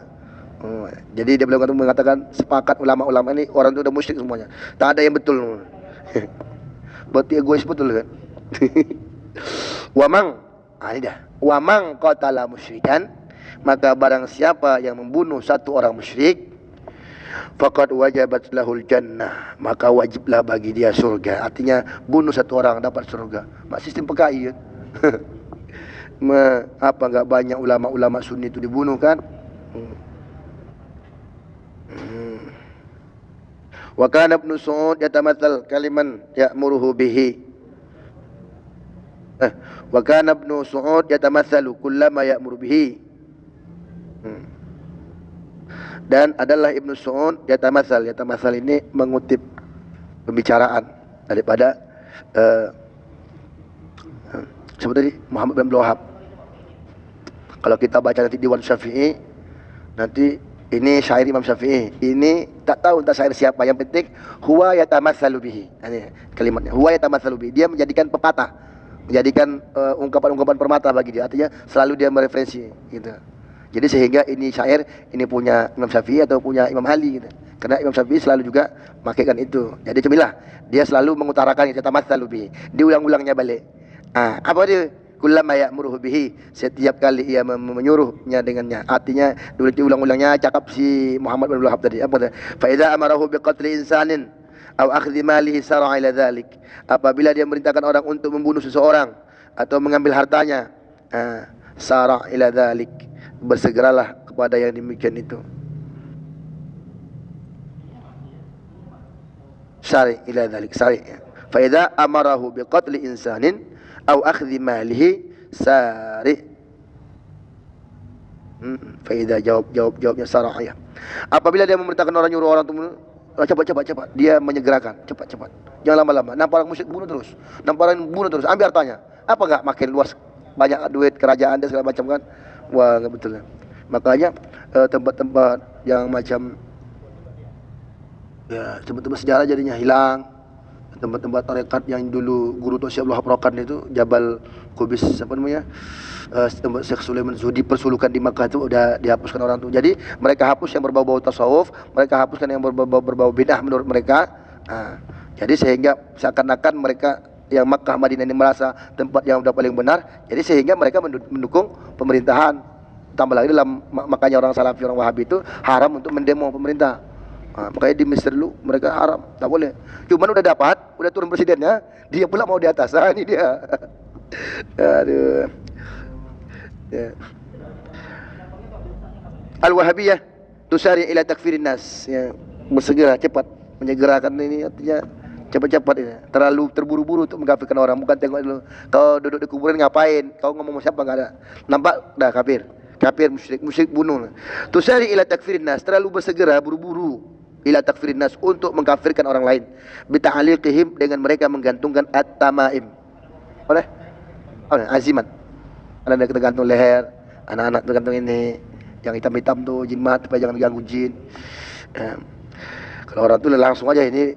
Jadi dia belum mengatakan sepakat ulama-ulama ini orang itu udah musyrik semuanya, tak ada yang betul. Berarti egois betul kan. Wamang, ini dah. Wamang qatala musyrikan, maka barang siapa yang membunuh satu orang musyrik, faqad wajabat lahul jannah, maka wajiblah bagi dia surga. Artinya bunuh satu orang dapat surga. Mak sistem PKI kan. Apa enggak banyak ulama-ulama sunni itu dibunuh kan? Wa kana Ibnu Su'ud yatamatsal kaliman ya'muruhu bihi. Wa kana Ibnu Su'ud yatamatsalu kullama ya'muru bihi. Dan adalah Ibnu Su'ud yatamatsal ini mengutip pembicaraan daripada siapa tadi? Muhammad bin Abdul Wahhab. Kalau kita baca nanti Diwan Syafi'i, nanti ini syair Imam Syafi'i. Ini tak tahu entah syair siapa, yang penting huwa yatamatsalu bihi. Ini kalimatnya, huwa yatamatsalu bihi. Dia menjadikan pepatah, menjadikan ungkapan-ungkapan permata bagi dia. Artinya selalu dia mereferensi gitu. Jadi sehingga ini syair ini punya Imam Syafi'i atau punya Imam Ali gitu. Karena Imam Syafi'i selalu juga makaikan itu. Jadi cobalah dia selalu mengutarakan yatamatsalu bihi. Diulang-ulangnya balik. Apa dia? Kullama ya'muruhu bihi, setiap kali ia menyuruhnya dengannya. Artinya dulu diulang-ulangnya cakap si Muhammad bin Abdul Wahhab tadi. Apa dia? Fa idza amarahu biqatli insanin aw akhdhi malihi sar'a ila dzalik. Apabila dia merintahkan orang untuk membunuh seseorang atau mengambil hartanya, sar'a ila dzalik, bersegeralah kepada yang demikian itu. Sari ila dzalik, sari. Fa idza amarahu biqatli insanin au akhdhi malihi sari. Faida jawabnya sara'iyah. Apabila dia memerintahkan orang, nyuruh orang untuk cepat, dia menyegerakan, cepat. Jangan lama-lama. Nampak orang musyrik bunuh terus. Ambil hartanya. Apa enggak makin luas, banyak duit kerajaan dan segala macam kan? Wah, enggak betul. Makanya tempat-tempat yang macam ya tempat-tempat sejarah jadinya hilang. Tempat-tempat tarekat yang dulu guru Tok Syekh Abdul Wahab Rokan itu, Jabal Kubis apa namanya, tempat Syekh Sulaiman Zuhdi persulukan di Makkah itu udah dihapuskan orang itu. Jadi mereka hapus yang berbau-bau tasawuf, mereka hapuskan yang berbau bidah menurut mereka. Jadi sehingga seakan-akan mereka yang Makkah Madinah ini merasa tempat yang udah paling benar. Jadi sehingga mereka mendukung pemerintahan. Tambah lagi dalam makanya orang Salafi, orang Wahabi itu haram untuk mendemo pemerintah. Makanya di Mesir dulu mereka haram, tak boleh. Cuman udah turun presidennya, dia pula mau di atas. Ini dia. Aduh. Ya. Al-Wahabiyah tusari ila takfirin nas, ya, bersegera cepat menyegerakan ini, artinya cepat-cepat ini. Terlalu terburu-buru untuk mengkafirkan orang. Bukan tengok dulu kau duduk di kuburan ngapain, kau ngomong siapa, enggak ada. Nampak dah kafir. Kafir, musyrik bunuh. Tusari ila takfirin nas, terlalu bersegera, buru-buru ila takfirin nas, untuk mengkafirkan orang lain. Bita'aliqihim, dengan mereka menggantungkan at-tamaim. Boleh? Azimat. Ada yang tergantung leher, anak-anak tergantung ini, yang hitam-hitam tuh jimat supaya jangan diganggu jin. Kalau orang tu langsung aja ini.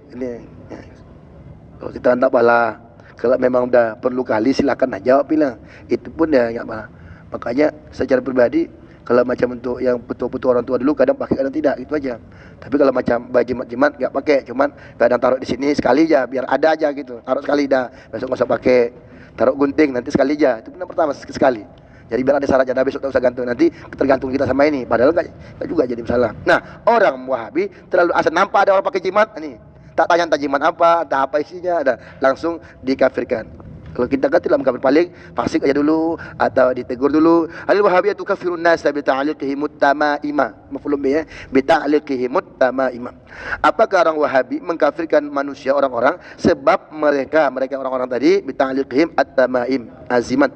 Kalau kita tak apalah. Kalau memang dah perlu kali silakan nak jawab bilang. Itu pun dia enggak apa. Makanya secara pribadi kalau macam untuk yang betul-betul orang tua dulu kadang pakai kadang tidak, itu aja. Tapi kalau macam jimat-jimat enggak pakai, cuman kadang taruh di sini sekali aja biar ada aja gitu. Taruh sekali dah, besok enggak usah pakai. Taruh gunting nanti sekali aja. Itu pun yang pertama sekali. Jadi biar ada syaratnya, dah besok tak usah gantung, nanti tergantung kita sama ini. Padahal enggak juga jadi masalah. Nah, orang Wahabi terlalu asal nampak ada orang pakai jimat, ini tak tanya entah jimat apa, entah apa isinya, ada langsung dikafirkan. Kalau kita kan tidak mengkafir, paling fasik aja dulu atau ditegur dulu. Al-Wahabiyah tukafirun nas bi ta'liqihi muttamaima. Maf'ulun bihi, bi ta'liqihi muttamaima. Apakah orang Wahabi mengkafirkan manusia, orang-orang, sebab mereka orang-orang tadi bi ta'liqihim at-tamaim, azimat,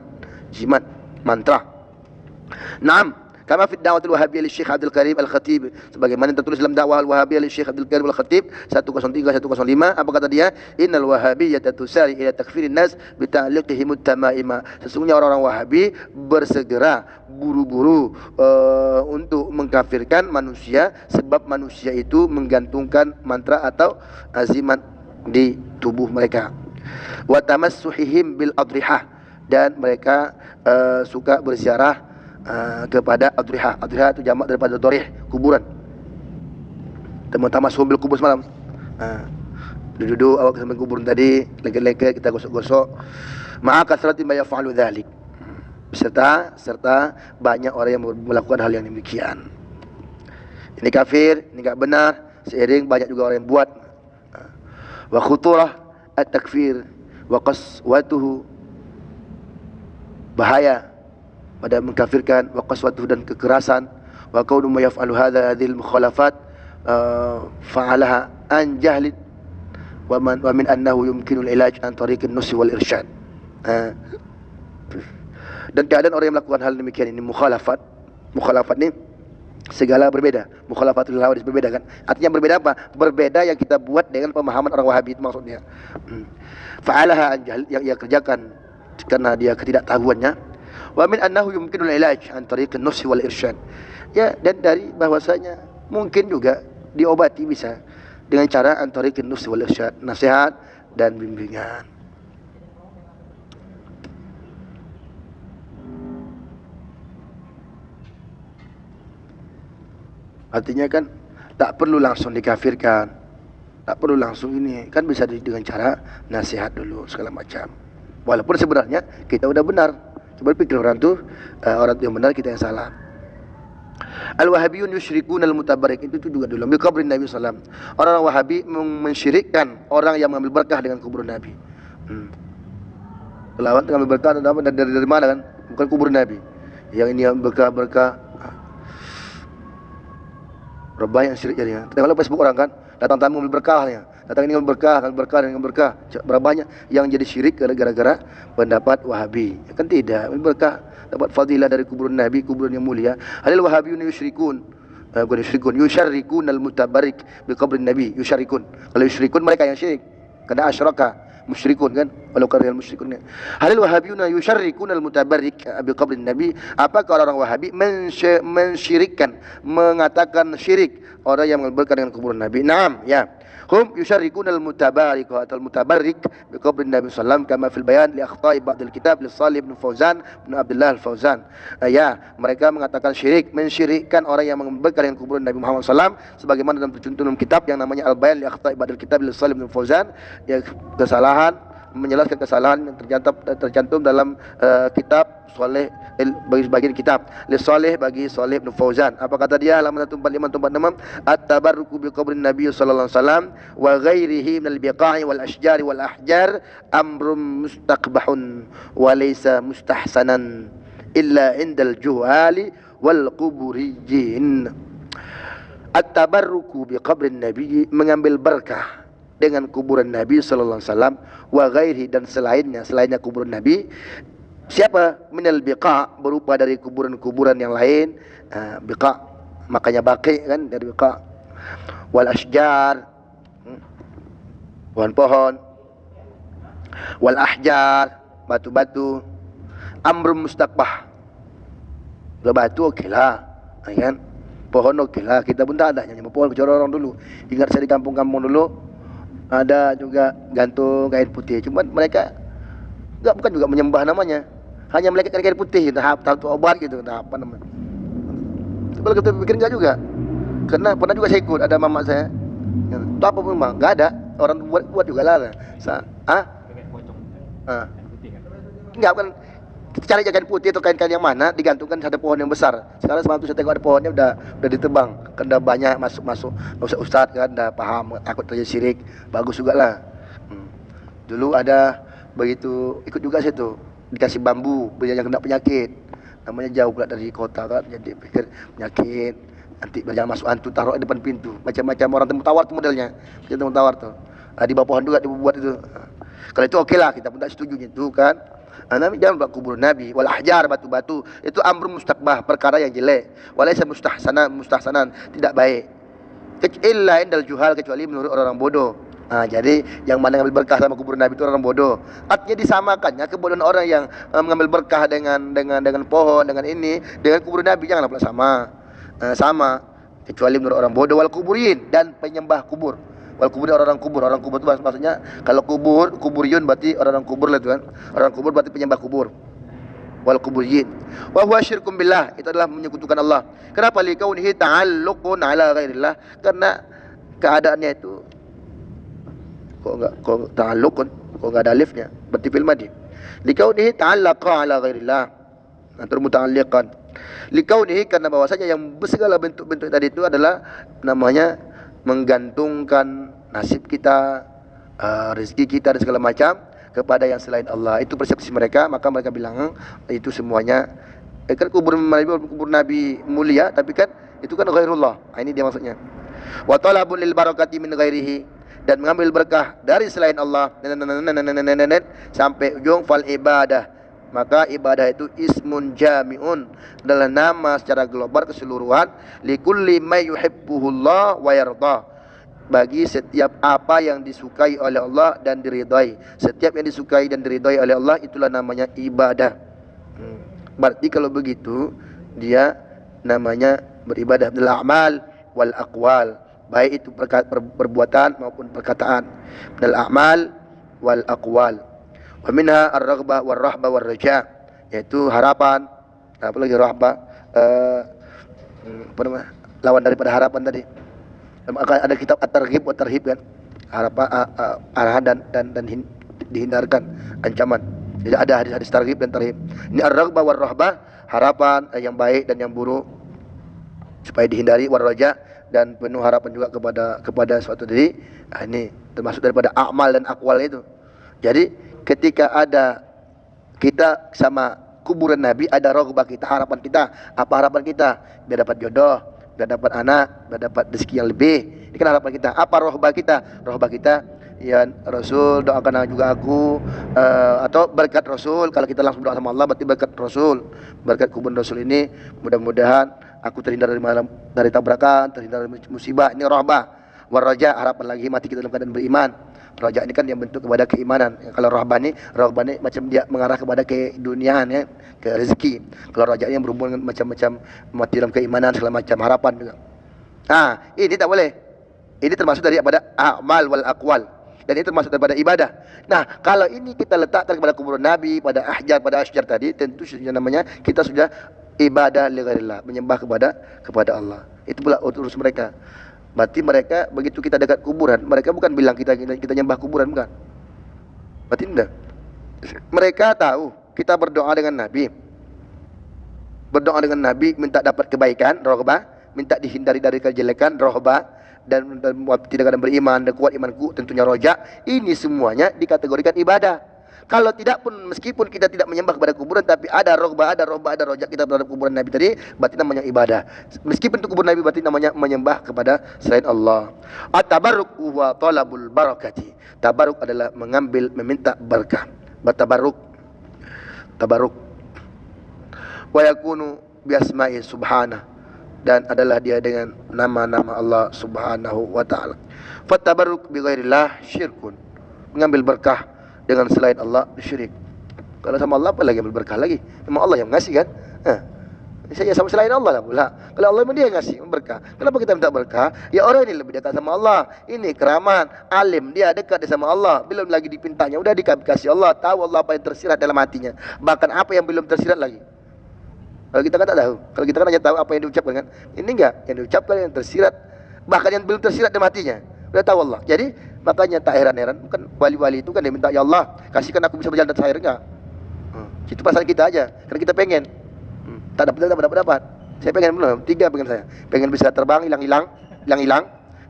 jimat, mantra. Naam, kama fi da'watul Wahabiyyah li Syekh Abdul Karim Al-Khatib, sebagaimana tertulis dalam dakwah Al-Wahabiyyah li Syekh Abdul Karim Al-Khatib 103-105. Apa kata dia? Innal Wahabiyyah tusari ila takfirin nas bi ta'liqihim at-tamaima. Sesungguhnya orang-orang Wahabi bersegera, buru-buru untuk mengkafirkan manusia, sebab manusia itu menggantungkan mantra atau azimat di tubuh mereka. Wa tamassuhihim bil adrihah, dan mereka suka berziarah kepada adrihah. Adrihah itu jamak daripada dorih, kuburan. Teman-teman sambil kubur semalam. Duduk awak sambil kuburan tadi, lengket-lengket kita gosok-gosok. Ma'a kasratin ma yaf'alu dzalik. Serta banyak orang yang melakukan hal yang demikian. Ini kafir, ini enggak benar, seiring banyak juga orang yang buat. Wa khuturah at-takfir wa qaswatuhu, bahaya pada mengkafirkan, wa qaswatuhu, dan kekerasan, wa kaunu ma yaf'alu hadhil mukhalafat fa'alaha an jahlin wa min annahu yumkinu al-ilaj an tariqin nusi wal irsyad. Dan keadaan orang yang melakukan hal demikian ini mukhalafat ni segala berbeda. Mukhalafatul hawadits berbeda kan? Artinya berbeda apa? Berbeda yang kita buat dengan pemahaman orang Wahabi, itu maksudnya. Fa'alaha an jahl, yang ia kerjakan karena dia ketidaktahuannya. Wa min annahu yumkinul ilaj an tariqin nusi wal irsyad. Ya, dan dari bahwasanya mungkin juga diobati bisa dengan cara an tariqin nusi wal irsyad, nasihat dan bimbingan. Artinya kan tak perlu langsung dikafirkan, tak perlu langsung ini, kan bisa dengan cara nasihat dulu segala macam. Walaupun sebenarnya kita udah benar, coba pikir orang tu yang benar, kita yang salah. Al-Wahabiyun yusyrikuna al-mutabarrik, itu juga dulu bi qabrin Nabi sallallahu alaihi wasallam. Orang Wahabi mensyirikkan orang yang mengambil berkah dengan kubur Nabi. Lawan mengambil berkah dari mana kan? Bukan kubur Nabi. Yang ini yang berkah-berkah. Berapa yang syirik jadinya. Tengoklah Facebook orang kan, datang tamu mengambil berkahnya. Datang ini ngambil berkah. Berapa banyak yang jadi syirik gara-gara pendapat Wahabi. Ya kan tidak, berkah, dapat fadilah dari kuburan Nabi, kuburan yang mulia. Halil Wahabiyun yusyrikun, bukan yusyrikun, yusyarrikun al-mutabarrik bi qabrin Nabi, yusyarrikun. Kalau yusyrikun mereka yang syirik. Karena asyraka, musyrikun kan, walau karihal musyrikun. Halil Wahabiyun yusyarrikun al-mutabarrik bi qabrin Nabi. Apakah orang Wahabi mensyirikkan, mengatakan syirik orang yang berkah dengan kuburan Nabi? Naam, ya. Hum yusyarrikun al-mutabarrik atau al-mutabarrik bi qabrin Nabi sallallahu kama fil bayan li akhta'i ba'd al-kitab li Shalih bin Fauzan bin Abdullah al-Fauzan. Ya, mereka mengatakan syirik, mensyirikkan orang yang berkah dengan kuburan Nabi Muhammad sallallahu sebagaimana dalam tercantum dalam kitab yang namanya Al-Bayan li akhta'i ba'd al-kitab li Shalih bin Fauzan, ya, kesalahan, menjelaskan kesalahan yang tercantum dalam kitab Saleh, bagi sebagian kitab li Saleh bagi Saleh bin Fauzan. Apa kata dia? Halaman 145 at-tabarruku bi qabrin Nabi sallallahu alaihi wasallam wa ghairihi min al-biqa'i wal ashjari wal ahjar amrun mustaqbahun wa laysa mustahsanan illa indal juhali wal quburiyyin. At-tabarruku bi qabrin nabi, mengambil berkah dengan kuburan Nabi sallallahu alaihi wasallam, wa ghairi, dan selainnya kuburan Nabi. Siapa? Minal biqa, berupa dari kuburan-kuburan yang lain. Biqa, makanya baqi kan dari biqa. Wal ashjar, pohon-pohon. Wal ahjar, batu-batu. Amrun mustaqbah, batu okeylah, kan? Pohon okeylah, kita pun tak ada nyanyi pohon kecuali orang dulu. Ingat saya di kampung-kampung dulu ada juga gantung kain putih, cuma mereka bukan juga menyembah namanya, hanya mereka kain putih, tahap obat gitu, tahap apa namanya. Kalau kita pikir enggak juga, karena pernah juga saya ikut, ada mama saya, itu apa pun mah, enggak ada, orang buat juga lah. Enggak, bukan. Kita cari kain putih atau kain-kain yang mana digantungkan pada pohon yang besar. Sekarang semalam saya tengok ada pohonnya udah ditebang, kan dah banyak masuk ustaz kan dah paham, takut terjadi syirik. Bagus juga lah. Dulu ada begitu, ikut juga situ, dikasih bambu yang kena penyakit, namanya jauh pula dari kota kan, jadi pikir penyakit nanti jangan masuk hantu, taruh di depan pintu, macam-macam orang temu tawar tu modelnya, macam temu tawar tu. Di bawah pohon juga dibuat itu. Kalau itu okeylah, kita pun tak setuju itu kan. Nabi jangan buat kubur Nabi. Wal ahjar, batu-batu, itu amrun mustaqbah, perkara yang jelek. Walaysa mustahsanan, tidak baik. Illa indal juhal, kecuali menurut orang bodoh. Jadi yang mana mengambil berkah sama kubur Nabi itu orang bodoh. Artinya disamakannya kebodohan orang yang mengambil berkah dengan pohon, dengan ini, dengan kubur Nabi, janganlah pula sama. Kecuali menurut orang bodoh. Wal kuburin, dan penyembah kubur. Wal kubur, orang kubur itu maksudnya, kalau kuburiyun berarti orang kubur lah itu kan. Orang kubur berarti penyembah kubur. Wal kuburiyyin. Wa huwa syirkum billah, itu adalah menyekutukan Allah. Kenapa? Likaunihi ta'alluqun ala ghairillah, karena keadaannya itu kok ta'alluqun, kok enggak ada alifnya, berarti fil madhi. Likaunihi ta'allaqa ala ghairillah, antara muta'alliqan. Likaunihi, karena bahwasanya yang segala bentuk-bentuk tadi itu adalah namanya menggantungkan nasib kita, rezeki kita dan segala macam kepada yang selain Allah. Itu persepsi mereka, maka mereka bilang itu semuanya kan kubur Nabi mulia, tapi kan itu kan ghairullah. Ini dia maksudnya. Wa talabun lil barakati min ghairihi, dan mengambil berkah dari selain Allah sampai ujung. Fal ibadah, maka ibadah itu ismun jami'un, adalah nama secara global keseluruhan, likulli may yuhibbuhullah wa yardah, bagi setiap apa yang disukai oleh Allah dan diridai. Setiap yang disukai dan diridai oleh Allah, itulah namanya ibadah. Berarti kalau begitu dia namanya beribadah bil a'mal wal aqwal, baik itu perbuatan maupun perkataan. Bil a'mal wal aqwal. Wa minha ar-raghbah war-rahbah war-raja, yaitu harapan, apa lagi rahbah, apa namanya, lawan daripada harapan tadi. Ada kitab at-targhib wa tarhib kan, harapan, arahan dan dihindarkan ancaman. Jadi ada hadis targhib dan tarhib. Ini ar-raghbah war-rahbah, harapan yang baik dan yang buruk supaya dihindari, war-raja, dan penuh harapan juga kepada suatu diri. Ini termasuk daripada amal dan aqwal itu. Jadi ketika ada kita sama kuburan Nabi, ada raghbah kita, harapan kita. Apa harapan kita? Biar dapat jodoh, biar dapat anak, biar dapat rezeki yang lebih. Ini kan harapan kita. Apa raghbah kita? Raghbah kita, ya Rasul doakan juga aku, atau berkat Rasul. Kalau kita langsung doa sama Allah, berarti berkat Rasul, berkat kuburan Rasul ini, mudah-mudahan aku terhindar dari tabrakan, terhindar dari musibah. Ini raghbah. Waraja, harapan lagi mati kita dalam keadaan beriman. Raja ini kan yang bentuk kepada keimanan. Kalau raghbah ini macam dia mengarah kepada keduniaan, ya, ke rezeki. Kalau raja ini yang berhubungan dengan macam-macam mati dalam keimanan, segala macam harapan juga. Ini tak boleh. Ini termasuk daripada amal wal aqwal, dan ini termasuk daripada ibadah. Nah, kalau ini kita letakkan kepada kuburan Nabi, pada ahjar, pada asjar tadi, tentu namanya kita sudah ibadah li ghairillah, menyembah kepada Allah. Itu pula urus mereka. Berarti mereka begitu kita dekat kuburan, mereka bukan bilang kita nyembah kuburan, bukan. Berarti tidak. Mereka tahu kita berdoa dengan Nabi. Berdoa dengan Nabi minta dapat kebaikan, raghbah, minta dihindari dari kejelekan, raghbah, dan tidak ada beriman dan kuat imanku, tentunya roja. Ini semuanya dikategorikan ibadah. Kalau tidak pun, meskipun kita tidak menyembah kepada kuburan, tapi ada rogbah, ada rojak kita terhadap kuburan Nabi tadi, berarti namanya ibadah. Meskipun itu kuburan Nabi, berarti namanya menyembah kepada selain Allah. At-tabarruk huwa talabul barakati. Tabarruk adalah mengambil, meminta berkah. Bertabarruk. Tabarruk. Wa yakunu bi asma'i subhanahu, dan adalah dia dengan nama-nama Allah Subhanahu wa taala. Fatabarruk bi ghairillah syirkun. Mengambil berkah dengan selain Allah syirik. Kalau sama Allah apa lagi ambil berkah lagi? Memang Allah yang ngasih kan? Saya sama selain Allah lah pula. Kalau Allah memang dia yang ngasih berkah. Kenapa kita minta berkah? Ya orang ini lebih dekat sama Allah. Ini keramat, alim, dia dekat sama Allah. Belum lagi dipintanya, udah dikasih Allah. Tahu Allah apa yang tersirat dalam hatinya. Bahkan apa yang belum tersirat lagi. Kalau kita kan tak tahu. Kalau kita kan hanya tahu apa yang diucapkan kan. Ini enggak, yang diucapkan, yang tersirat, bahkan yang belum tersirat dalam hatinya. Udah tahu Allah. Jadi makanya tak heran-heran, bukan wali-wali itu kan dia minta, ya Allah, kasihkan aku bisa berjalan atas air, enggak. Itu perasaan kita aja. Karena kita pengen. Tak dapat. Saya pengen belum, 3 pengen saya. Pengen bisa terbang, hilang.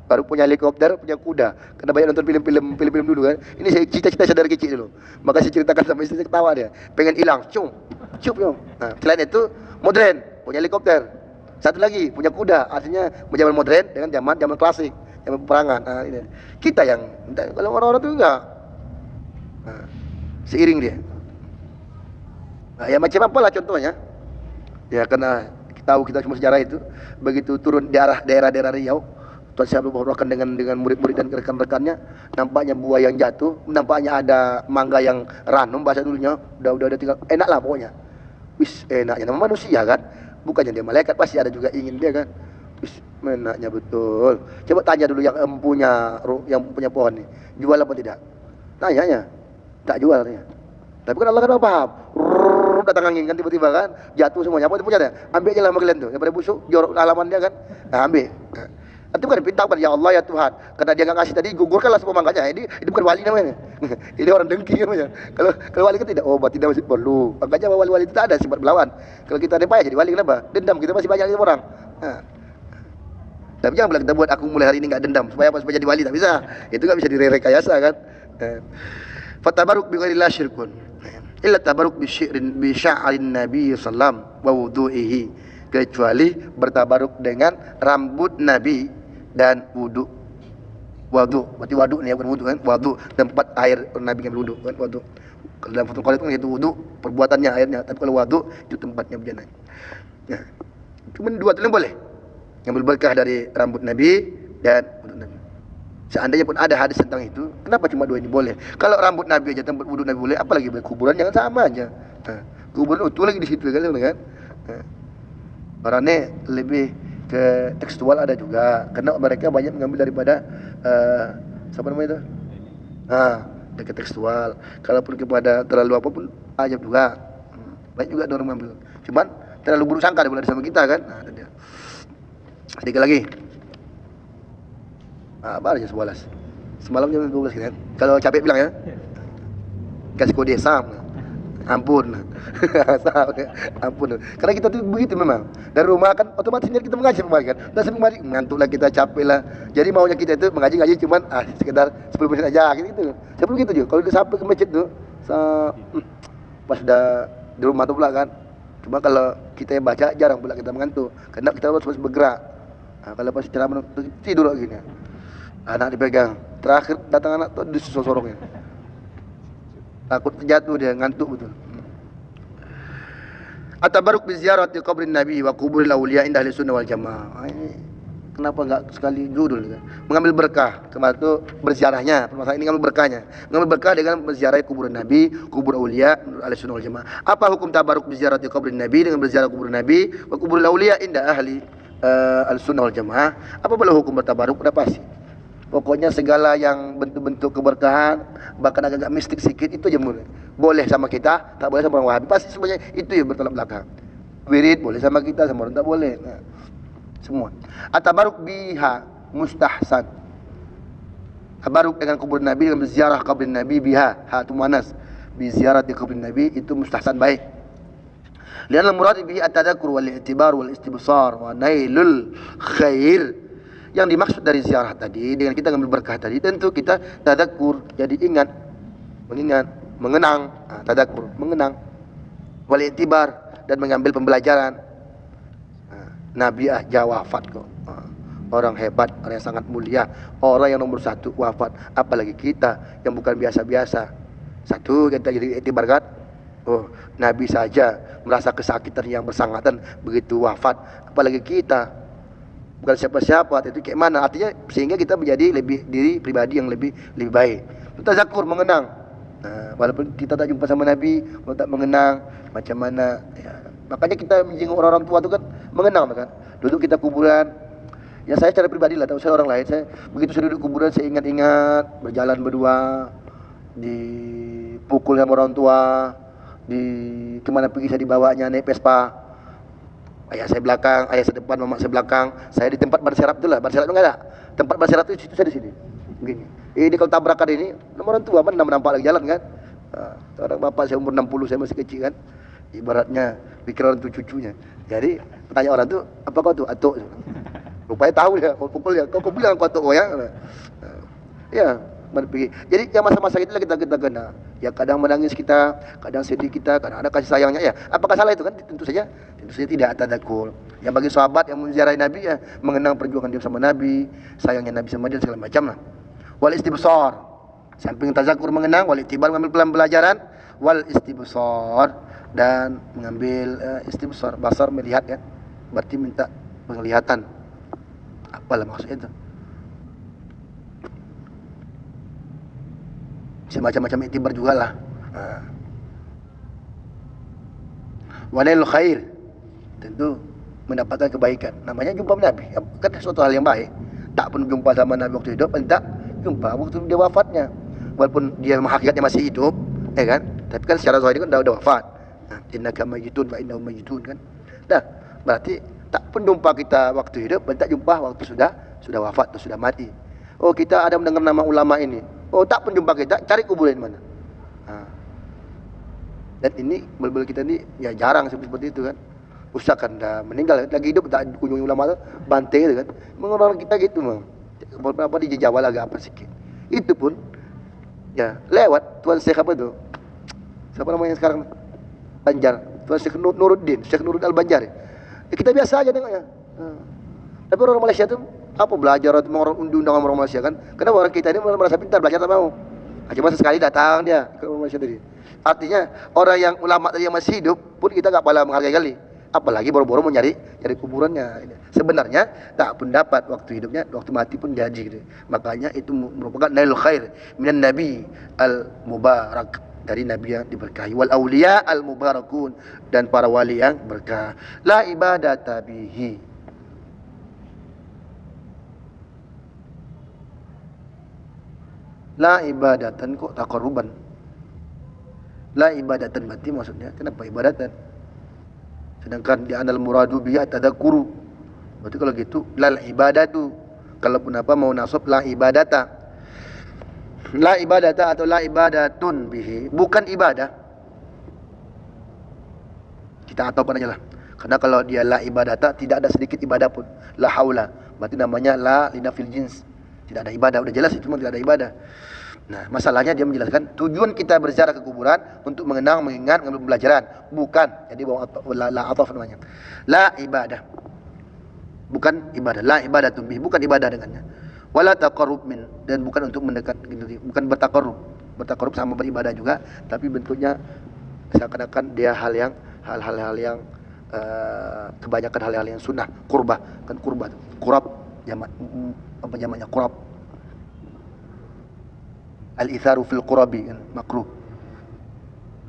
Baru punya helikopter, punya kuda. Karena banyak nonton film-film dulu kan. Ini saya cita-cita saya dari kecil dulu. Maka saya ceritakan sama istri, saya ketawa dia. Pengen hilang, cup. Nah, selain itu modern, punya helikopter. Satu lagi punya kuda, artinya zaman modern dengan zaman klasik, zaman peperangan. Nah, ini. Kita yang kalau orang-orang itu enggak. Nah, seiring dia. Nah, ya macam apalah contohnya. Ya karena kita tahu kita semua sejarah itu, begitu turun di arah daerah-daerah Riau, Tuan Syekh Abdul Bahrokan dengan murid-murid dan rekan-rekannya, nampaknya buah yang jatuh, nampaknya ada mangga yang ranum bahasa dulunya, udah tinggal enak lah pokoknya. Wis enaknya nama manusia kan, bukannya dia malaikat, pasti ada juga ingin dia kan. Wis enaknya betul. Coba tanya dulu yang punya pohon nih, jual apa tidak? Tanya, tak jual dia. Tapi kan Allah kan paham. Datang angin kan tiba-tiba kan, jatuh semuanya. Apa itu punya dia? Ambil aja lah sama kalian tuh, daripada busuk jorok halaman dia kan. Nah, ambil. Itu kan dipinta kepada ya Allah ya Tuhan. Karena dia enggak kasih tadi, gugurkanlah semua mangganya. Ini bukan wali namanya. Ini orang dengki namanya. Kalau wali kan tidak, oh berarti dia masih perlu. Makanya wali-wali itu tak ada sifat berlawan. Kalau kita ada payah jadi wali kenapa? Dendam kita masih banyak orang. Nah. Tapi jangan kita buat aku mulai hari ini enggak dendam supaya apa? Supaya jadi wali, tak bisa. Itu enggak bisa direkayasa kan. Fatabaruk bi ghairillah syirkun. Illa tabaruk bi sya'rin Nabi sallam wa wudu'ihi, kecuali bertabaruk dengan rambut Nabi dan wudu. Berarti wudu ni bukan wudu kan? Wudu tempat air Nabi yang wudu kan, wudu. Kalau dalam Fathul Qorib itu wudu perbuatannya airnya, tapi kalau wudu itu tempatnya berjalan. Ya. Cuma 2 tu boleh. Ngambil berkah dari rambut Nabi dan wudu Nabi. Seandainya pun ada hadis tentang itu, kenapa cuma 2 ini boleh? Kalau rambut Nabi aja, tempat wuduk Nabi boleh, apalagi kuburan jangan sama aja. Kuburan utuh lagi di situ kan. Orang ini lebih ke tekstual ada juga, karena mereka banyak mengambil daripada siapa namanya itu? Dekat tekstual. Kalaupun kepada terlalu apapun ajab juga. Banyak juga orang mengambil. Cuman terlalu buruk sangka daripada sama kita kan. Nah, dia. Sedikit lagi. Baru jam 11. Semalam jam 12 kan. Kalau capek bilang ya. Kasih kode sam. Ampun. Ampun. Karena kita tuh begitu memang. Dari rumah kan otomatis kita mengaji kemarin kan. Dan sampai kemarin ngantuklah kita, capek lah. Jadi maunya kita itu mengaji cuman sekedar 10 menit aja gitu. Saya pun gitu juga. Kalau udah sampai ke masjid tuh pas udah di rumah tuh pula kan. Cuma kalau kita yang baca jarang pula kita mengantuk. Karena kita harus bergerak. Kalau pas ceramah tidur lagi nih. Anak dipegang, terakhir datang anak tuh disorongnya. Takut terjatuh dia, ngantuk betul. Atabaruk bi ziyarati qabrin Nabi wa quburil awliya inda ahli sunnah wal jamaah. Ini kenapa enggak sekali judul kan? Mengambil berkah, kemarin itu berziarahnya, permasalahan ini ngambil berkahnya. Mengambil berkah dengan berziarah kuburan Nabi, kubur awliya menurut ahli sunnah wal jamaah. Apa hukum tabaruk bi ziyarati qabrin Nabi dengan berziarah kubur Nabi wa quburil awliya inda ahli ahli sunnah wal jamaah? Apa boleh hukum bertabaruk? Udah pasti. Pokoknya segala yang bentuk-bentuk keberkahan, bahkan agak-agak mistik sedikit, itu aja boleh sama kita, tak boleh sama orang Wahabi. Pasti semuanya itu yang bertolak belakang. Wirid boleh sama kita, sama orang tak boleh. Nah, semua. Atabaruk biha mustahsan. Tabaruk dengan kubur Nabi, dengan berziarah kubur Nabi biha, itu muannas. Berziarah di kubur Nabi itu mustahsan, baik. Lian al-murad bihi at-tadhakkur wal i'tibar wal istibsar wa nailul khair. Yang dimaksud dari ziarah tadi dengan kita ngambil berkah tadi, tentu kita tadzakur, jadi ingat, mengingat, mengenang, tadzakur, mengenang. Wal i'tibar, dan mengambil pembelajaran. Nabi aja wafat kok. Orang hebat, orang yang sangat mulia, orang yang nomor satu wafat, apalagi kita yang bukan biasa-biasa. Satu, kita jadi i'tibar kan? Oh, Nabi saja merasa kesakitan yang bersangatan begitu wafat, apalagi kita bukan siapa-siapa. Itu kayak mana? Artinya sehingga kita menjadi lebih diri pribadi yang lebih baik. Tazakur, mengenang. Walaupun kita tak jumpa sama Nabi, kalau tak mengenang macam mana ya. Makanya kita menjenguk orang tua itu kan mengenang kan. Duduk kita kuburan. Ya saya secara pribadi lah, tahu saya orang lain. Saya begitu saya duduk kuburan, saya ingat-ingat berjalan berdua, dipukul sama orang tua, di kemana pergi saya dibawanya naik Vespa. Ayah saya belakang, ayah saya depan, mama saya belakang. Saya di tempat ban serap itu lah, ban serap itu nggak ada. Tempat ban serap itu saya di sini. Begini. Ini kalau tabrakan ini, orang tua mana nampak lagi jalan kan? Orang bapak saya umur 60, saya masih kecil kan? Ibaratnya pikir orang itu cucunya. Jadi tanya orang tuh, apa kau tuh? Atuk. Rupanya tahu ya, kau pukul ya. Kau bilang kau atuk ya. Ya, berpikir. Jadi yang masa-masa itulah kita kena. Ya kadang menangis kita, kadang sedih kita, kadang ada kasih sayangnya ya. Apakah salah itu kan? Tentu saja tidak tadzakur. Yang bagi sahabat yang menziarahi Nabi ya mengenang perjuangan dia sama Nabi, sayangnya Nabi sama dia segala macam lah. Wal istibsar, samping tadzakur mengenang, wal i'tibar mengambil pelajaran, wal istibsar, dan mengambil istibsar, basar melihat ya. Berarti minta penglihatan. Apalah maksudnya itu? Semacam-macam iktibar juga lah. Wanailul khair, tentu mendapatkan kebaikan. Namanya jumpa Nabi, kan suatu hal yang baik. Tak pun jumpa sama Nabi waktu hidup, tak jumpa waktu dia wafatnya. Walaupun dia hakikatnya masih hidup, ya kan? Tapi kan secara zahir kan dah wafat. Innaka mayyitun wa innahum mayyitun kan. Dah, berarti tak pun jumpa kita waktu hidup, tak jumpa waktu sudah wafat atau sudah mati. Oh, kita ada mendengar nama ulama ini. Oh, tak pun jumpa kita, cari kuburan mana. Dan ini bel-bel kita ini ya jarang seperti itu kan. Ustaz kan dah meninggal, lagi hidup tak kunjungi ulama tu, bantai tu kan. Orang kita gitu mah. Beberapa di Jawa agak apa sikit. Itu pun ya lewat Tuan Syekh apa tu? Siapa namanya sekarang? Banjar. Tuan Syekh Nuruddin, Syekh Nuruddin Al-Banjar. Ya, kita biasa aja tengoknya. Tapi orang Malaysia tu apa belajar orang undang orang Malaysia kan? Kenapa orang kita ini merasa pintar, belajar tak mau. Cuma sesekali datang dia ke Malaysia tadi. Artinya orang yang ulama tadi yang masih hidup pun kita tak pala menghargai kali. Apalagi boro-boro mau nyari kuburannya. Sebenarnya tak pun dapat waktu hidupnya, waktu mati pun jadi gitu. Makanya itu merupakan nailul khair minan nabi al-mubarak, dari nabi yang diberkahi, wal auliya al-mubarakun, dan para wali yang berkah. La ibadata bihi, la ibadatan kok taqarruban. La ibadatan berarti maksudnya kenapa ibadatan? Sedangkan di anal muradu biha tadzakuru. Berarti kalau gitu lal ibadatu. Kalaupun apa mau nasab la ibadata. La ibadata atau la ibadatun bihi, bukan ibadah. Kita ataukan aja lah. Karena kalau dia la ibadata tidak ada sedikit ibadah pun. La haula. Berarti namanya la linafil jins. Tidak ada ibadah, udah jelas itu tidak ada ibadah. Nah, masalahnya dia menjelaskan tujuan kita berziarah ke kuburan untuk mengenang, mengingat, mengambil pembelajaran, bukan. Jadi la ataf namanya. La ibadah. Bukan ibadah. La ibadatun bihi, bukan ibadah dengannya. Wala taqarrub min, dan bukan untuk mendekat gitu. Bukan bertaqarrub. Bertaqarrub sama beribadah juga, tapi bentuknya seakan-akan dia hal-hal yang kebanyakan hal-hal yang sunnah, qurbah. Kan qurbah. Qurab jamak apa jamaknya qurab. Al-itharu fil qurabi kan makruh.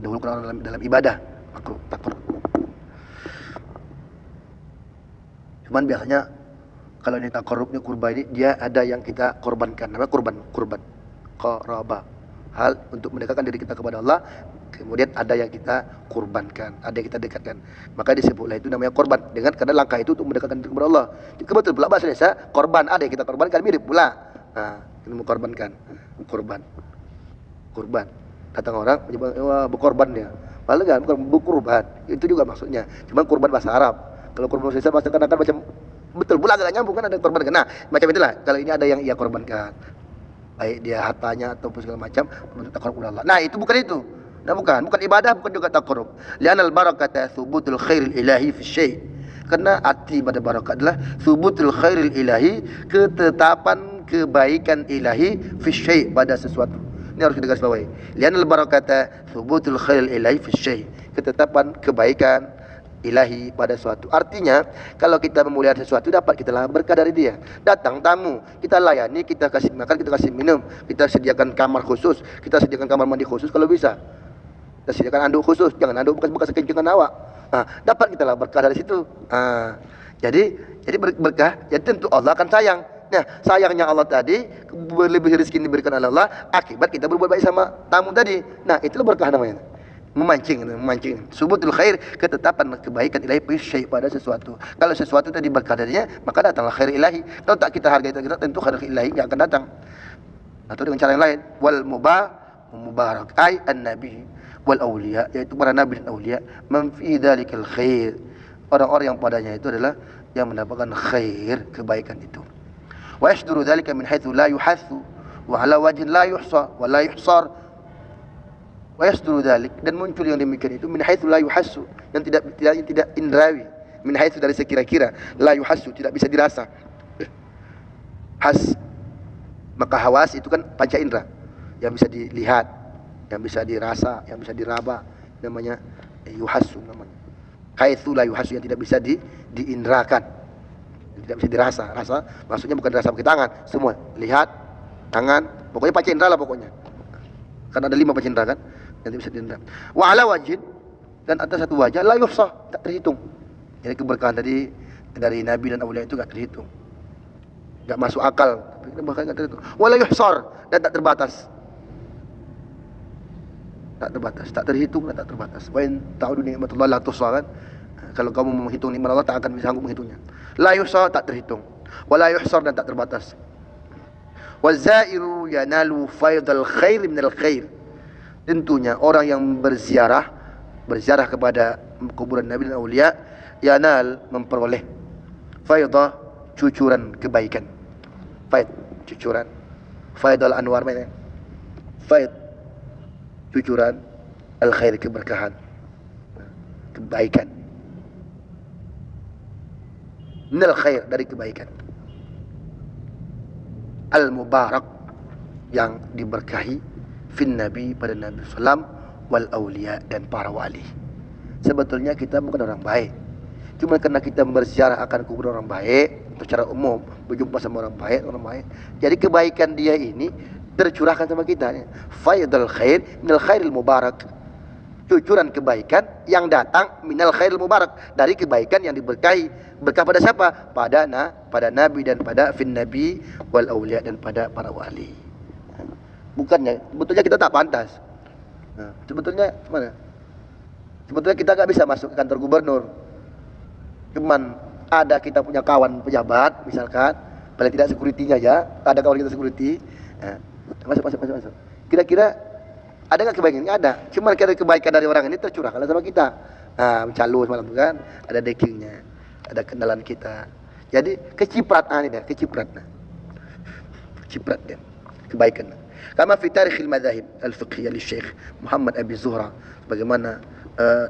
Dahulukan dalam ibadah makruh, takfur. Cuman biasanya kalau ini taqarrub ni kurban ini dia ada yang kita korbankan, namanya kurban qarabah. Hal untuk mendekatkan diri kita kepada Allah, kemudian ada yang kita kurbankan, ada yang kita dekatkan. Maka disebutlah itu namanya korban, dengan karena langkah itu untuk mendekatkan diri kepada Allah. Kebetul pula bahasa Indonesia korban, ada yang kita korbankan mirip pula. Kita mengkorbankan, kurban. Datang orang menyebut wah berkorban dia. Padahal kan bukan berkurban. Itu juga maksudnya. Cuma kurban bahasa Arab. Kalau kurban bahasa Indonesia kadang-kadang macam betul pula agak nyambung kan, ada korban. Nah, macam itulah. Kalau ini ada yang ia korbankan. Baik dia hartanya ataupun segala macam untuk taqarrub kepada Allah. Nah, itu bukan itu. Nah, bukan ibadah, bukan juga taqarrub. Li'anal barakata thubutul khairil ilahi fi syai'. Karena arti pada barakat adalah thubutul khairil ilahi, ketetapan kebaikan ilahi fi syai' pada sesuatu. Ini harus kita garis bawahi. Li'anal barakata thubutul khairil ilahi fi syai'. Ketetapan kebaikan ilahi pada sesuatu. Artinya, kalau kita memuliakan sesuatu, dapat kita lah berkah dari dia. Datang tamu, kita layani, kita kasih makan, kita kasih minum, kita sediakan kamar khusus, kita sediakan kamar mandi khusus kalau bisa. Kita sediakan anduk khusus, jangan anduk bekas-bekas kekencangan awak. Dapat kita lah berkah dari situ. Jadi berkah, jadi tentu Allah akan sayang. Nah, sayangnya Allah tadi, berlebih rezeki diberikan oleh Allah, akibat kita berbuat baik sama tamu tadi. Nah, itulah berkah namanya. Memancing. Subutul khair, ketetapan kebaikan ilahi fi pada sesuatu. Kalau sesuatu tadi berkah darinya, maka datanglah khair ilahi. Kalau tak kita hargai, kita tentu khair ilahi enggak akan datang. Atau dengan cara yang lain, wal mubarak ay an-nabi wal awliya, yaitu para nabi dan awliya, man fi dzalikal khair. Orang-orang yang padanya itu adalah yang mendapatkan khair, kebaikan itu. Wa yasduru dzalika min haitsu la yuhatsu wa ala wajhin la yuhsa wa la yuhsar. Wa yasduru dzalik, dan muncul yang demikian itu min haitsu la yuhassu, yang tidak indrawi, min haitsu dari sekira-kira, la yuhassu tidak bisa dirasa. Has, maka hawas itu kan panca indera, yang bisa dilihat, yang bisa dirasa, yang bisa diraba, namanya yuhassu namanya. Haitsu la yuhassu, yang tidak bisa diindrakan, tidak bisa dirasa. Rasa maksudnya bukan dirasa pakai tangan, semua lihat, tangan, pokoknya panca indera lah pokoknya. Karena ada 5 panca indera kan yang tidak bisa diindra. Wa ala wajhin, dan atas satu wajah, la yuhsah, tak terhitung. Jadi keberkahan tadi dari nabi dan awliya itu tak terhitung, tak masuk akal, tapi bahkan tak terhitung. Wa la yuhsar, dan tak terbatas. Tak terhitung dan tak terbatas. Wa in ta'udu ni'matallahi la tuhsa, kan? Kalau kamu menghitung nikmat Allah, tak akan bisa sanggup menghitungnya. La yuhsa, tak terhitung. Wa la yuhsar, dan tak terbatas. Wa zairu yanalu faidal khair minal khair. Tentunya orang yang berziarah kepada kuburan nabi dan aulia, yanal, memperoleh faidah, cucuran kebaikan. Faid, cucuran. Faidal anwar, mana? Faid, cucuran al-khair, keberkahan, kebaikan. Minal khair, dari kebaikan. Al-mubarak, yang diberkahi, fin nabi, pada Nabi sallam, wal awliya, dan para wali. Sebetulnya kita bukan orang baik, cuma karena kita berziarah akan kubur orang baik, secara umum berjumpa sama orang baik, jadi kebaikan dia ini tercurahkan sama kita. Faidul khair minal khairil mubarak, cucuran kebaikan yang datang minal khairil mubarak, dari kebaikan yang diberkahi. Berkah pada siapa? Pada nabi dan pada fin nabi wal awliya, dan pada para wali. Bukannya, sebetulnya kita tak pantas. Sebetulnya mana? Sebetulnya kita nggak bisa masuk ke kantor gubernur. Cuman ada kita punya kawan pejabat, misalkan, paling tidak security-nya aja, ada kawan kita security. Masuk. Kira-kira ada nggak kebaikan? Nggak ada. Cuman kebaikan dari orang ini tercurahkan sama kita. Mencalus malam itu kan, ada deckingnya, ada kenalan kita. Jadi keciprat, ini dah, keciprat dia, kebaikan. Kama fi tarikh al-madhahib al-fiqhiyah li Syekh Muhammad Abi Zuhra, bagaimana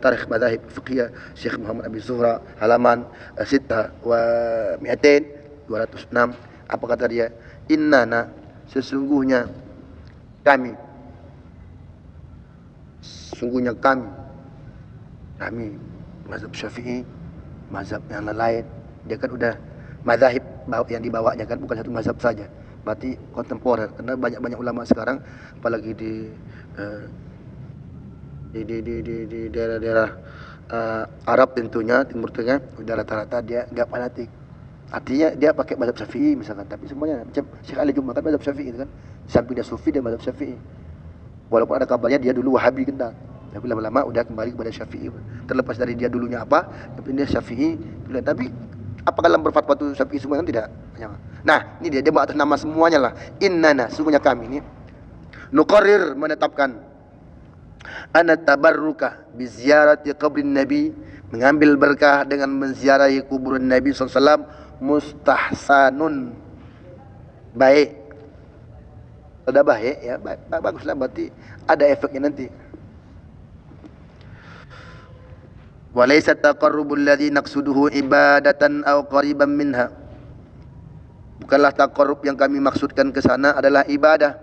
tarikh madhahib fiqhiyah Syekh Muhammad Abi Zuhra, halaman 206. Apa kata dia? Innana, sesungguhnya kami mazhab Syafi'i, mazhab yang lain, dia kan udah mazhab yang dibawanya kan bukan satu mazhab saja, berarti kontemporer, karena banyak ulama sekarang, apalagi di daerah-daerah Arab tentunya, Timur Tengah, udah rata-rata dia enggak fanatik. Artinya dia pakai mazhab Syafi'i misalkan, tapi semuanya macam Syekh Ali Jum'ah kan mazhab Syafi'i itu kan, sampai dia sufi dia mazhab Syafi'i. Walaupun ada kabarnya dia dulu Wahabi kental, tapi lama-lama udah kembali kepada Syafi'i. Terlepas dari dia dulunya apa, tapi dia Syafi'i. Tapi apakah dalam berfatwa itu Syafi'i semua kan tidak? Nah, ini dia bawa atas nama semuanya lah. Innana, sungguhnya kami ini nuqarrir, menetapkan, anna tabarruka bi ziyarati qabrin nabi, mengambil berkah dengan menziarahi kuburan Nabi SAW, mustahsanun, baik. Sudah baik ya, baguslah, berarti ada efeknya nanti. Wa laysa taqarrubul ladzi naqsuduhu ibadatan aw qariban minha. Bukanlah taqarrub yang kami maksudkan ke sana adalah ibadah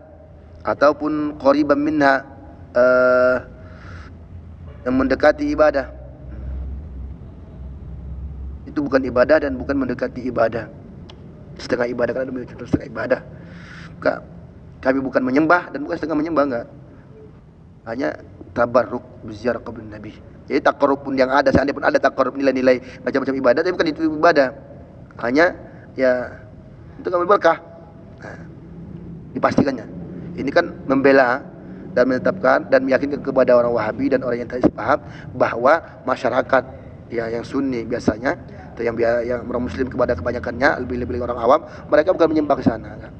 ataupun qariban minha, yang mendekati ibadah. Itu bukan ibadah dan bukan mendekati ibadah. Setengah ibadah, kan ada contoh setengah ibadah. Kami bukan menyembah dan bukan setengah menyembah, enggak. Hanya tabarruk biziarah qabrin Nabi. Jadi taqarrub pun yang ada, seandainya pun ada taqarrub nilai-nilai macam-macam ibadah, tapi bukan itu ibadah. Hanya ya untuk ambil berkah. Nah, dipastikannya. Ini kan membela dan menetapkan dan meyakinkan kepada orang Wahabi dan orang yang tak paham bahwa masyarakat ya yang Sunni biasanya atau yang orang Muslim kepada kebanyakannya, lebih-lebih orang awam, mereka bukan menyembah ke sana. Kan?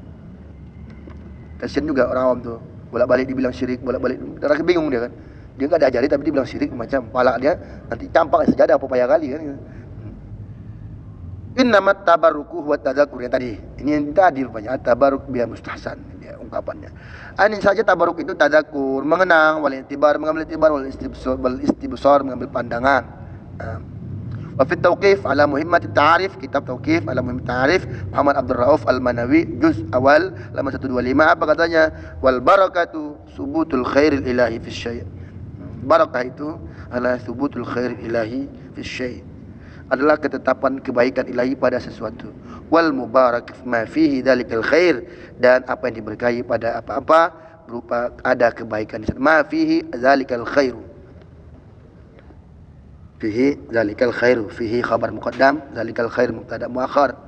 Kasian juga orang awam tuh, bolak-balik dibilang syirik, bolak-balik, orang bingung dia kan. Dia enggak diajari tapi dibilang syirik, macam pala dia nanti campak sejadah apa payah kali kan. Innamat tabarruku wa tadzakur yang tadi. Ini yang tadi rupanya tabarruk biar mustahsan dia ungkapannya. Ini saja tabarruk itu tadzakur, mengenang, wal intibar, mengambil intibar, wal istibsar, mengambil pandangan. Wa fi tauqif ala muhimmat ta'rif, kitab tauqif ala muhimmat ta'rif Muhammad Abdul Rauf Al-Manawi, juz awal halaman 125, apa katanya? Wal barakatu subutul khairil ilahi fi syai'. Barakah itu adalah subutul khairil ilahi fi syai', adalah ketetapan kebaikan ilahi pada sesuatu. Wal mubarak ma fihi dzalikal khair, dan apa yang diberkahi pada apa-apa berupa ada kebaikan di sana. Ma fihi dzalikal khairu. Fihi dzalikal khairu, fihi khabar muqaddam, dzalikal khair mubtada muakhar.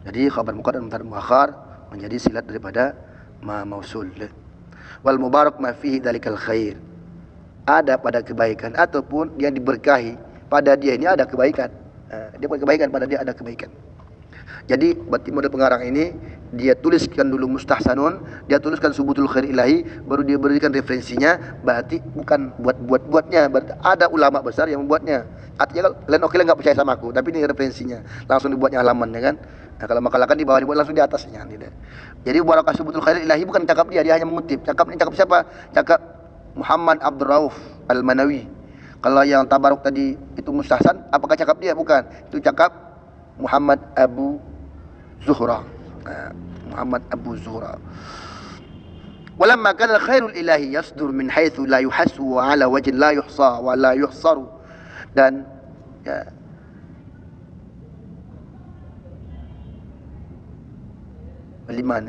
Jadi khabar muqaddam mubtada muakhar menjadi silat daripada ma mausul. Wal mubarak ma fihi dzalikal khair, ada pada kebaikan ataupun yang diberkahi pada dia ini ada kebaikan. Dia punya kebaikan, pada dia ada kebaikan. Jadi berarti model pengarang ini dia tuliskan dulu mustahsanun, dia tuliskan subutul khair ilahi, baru dia berikan referensinya. Berarti bukan buat-buatnya, berarti ada ulama besar yang membuatnya. Artinya kalau lain oke nggak percaya sama aku, tapi ini referensinya, langsung dibuatnya halamannya kan. Nah, kalau makalah kan di bawah, dibuat langsung di atasnya tidak. Jadi barakah subutul khair ilahi bukan cakap dia hanya mengutip. Cakap ini cakap siapa? Cakap Muhammad Abdul Rauf Al-Manawi. Kalau yang tabaruk tadi itu mustahsan, apakah cakap dia? Bukan. Itu cakap Muhammad Abu Zuhra. Muhammad Abu Zuhra. Walamma kana al-khairul ilahi yasdur min haitsu la yuhassu wa ala wajhin la yuhsa wa la yuhsaru. Dan ya, walima